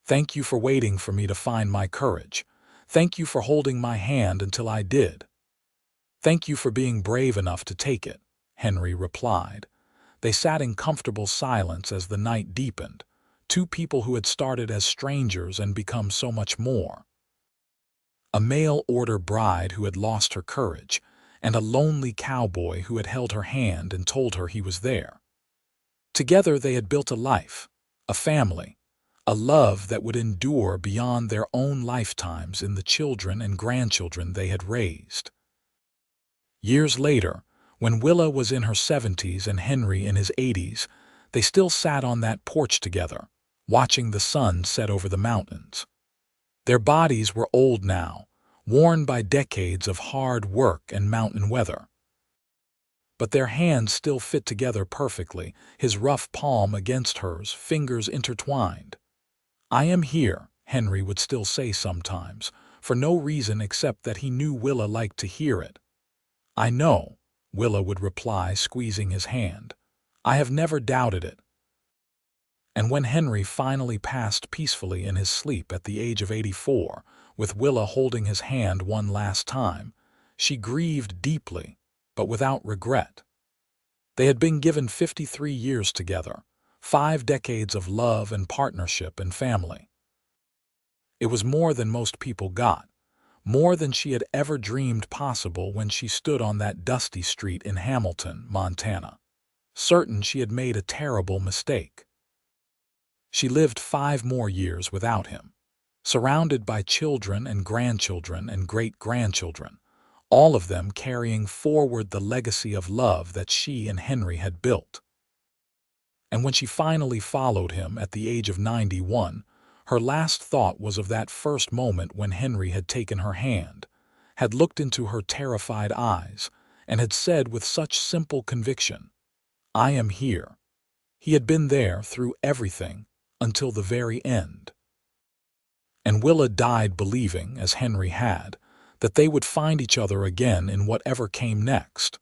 "Thank you for waiting for me to find my courage. Thank you for holding my hand until I did." "Thank you for being brave enough to take it," Henry replied. They sat in comfortable silence as the night deepened, two people who had started as strangers and become so much more. A mail-order bride who had lost her courage, and a lonely cowboy who had held her hand and told her he was there. Together they had built a life, a family, a love that would endure beyond their own lifetimes in the children and grandchildren they had raised. Years later, when Willa was in her 70s and Henry in his 80s, they still sat on that porch together, watching the sun set over the mountains. Their bodies were old now, worn by decades of hard work and mountain weather. But their hands still fit together perfectly, his rough palm against hers, fingers intertwined. "I am here," Henry would still say sometimes, for no reason except that he knew Willa liked to hear it. "I know," Willa would reply, squeezing his hand. "I have never doubted it." And when Henry finally passed peacefully in his sleep at the age of 84, with Willa holding his hand one last time, she grieved deeply, but without regret. They had been given 53 years together, 5 decades of love and partnership and family. It was more than most people got, more than she had ever dreamed possible when she stood on that dusty street in Hamilton, Montana, certain she had made a terrible mistake. She lived 5 more years without him, surrounded by children and grandchildren and great-grandchildren, all of them carrying forward the legacy of love that she and Henry had built. And when she finally followed him at the age of 91, her last thought was of that first moment when Henry had taken her hand, had looked into her terrified eyes, and had said with such simple conviction, "I am here." He had been there through everything, until the very end. And Willa died believing, as Henry had, that they would find each other again in whatever came next,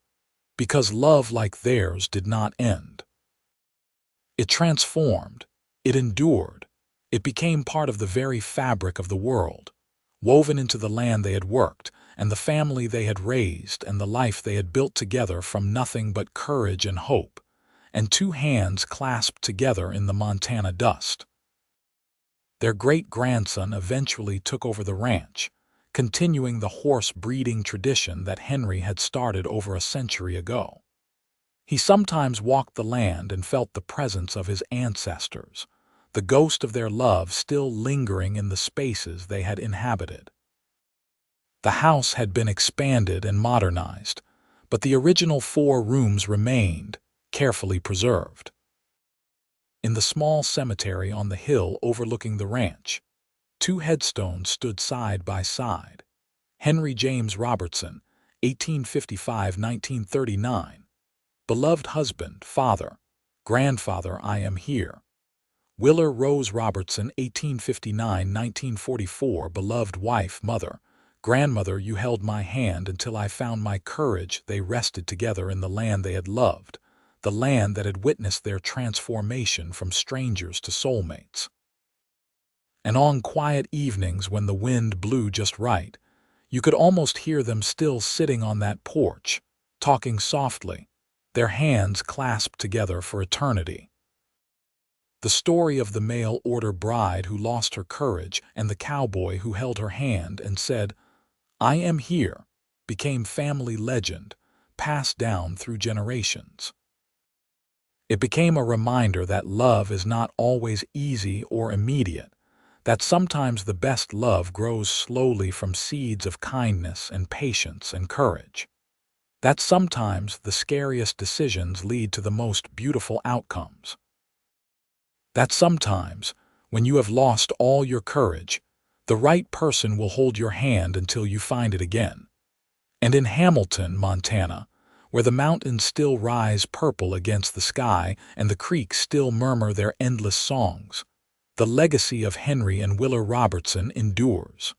because love like theirs did not end. It transformed, it endured, it became part of the very fabric of the world, woven into the land they had worked, and the family they had raised, and the life they had built together from nothing but courage and hope, and 2 hands clasped together in the Montana dust. Their great-grandson eventually took over the ranch, continuing the horse breeding tradition that Henry had started over a century ago. He sometimes walked the land and felt the presence of his ancestors, the ghost of their love still lingering in the spaces they had inhabited. The house had been expanded and modernized, but the original 4 rooms remained, carefully preserved. In the small cemetery on the hill overlooking the ranch, 2 headstones stood side by side. Henry James Robertson, 1855–1939. Beloved husband, father, grandfather, I am here. Willa Rose Robertson, 1859–1944. Beloved wife, mother, grandmother, you held my hand until I found my courage. They rested together in the land they had loved, the land that had witnessed their transformation from strangers to soulmates. And on quiet evenings when the wind blew just right, you could almost hear them still sitting on that porch, talking softly, their hands clasped together for eternity. The story of the mail-order bride who lost her courage and the cowboy who held her hand and said, "I am here," became family legend, passed down through generations. It became a reminder that love is not always easy or immediate, that sometimes the best love grows slowly from seeds of kindness and patience and courage. That sometimes the scariest decisions lead to the most beautiful outcomes. That sometimes, when you have lost all your courage, the right person will hold your hand until you find it again. And in Hamilton, Montana, where the mountains still rise purple against the sky and the creeks still murmur their endless songs, the legacy of Henry and Willa Robertson endures.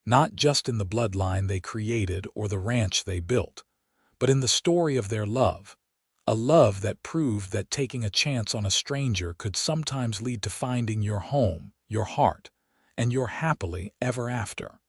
Not just in the bloodline they created or the ranch they built, but in the story of their love, a love that proved that taking a chance on a stranger could sometimes lead to finding your home, your heart, and your happily ever after.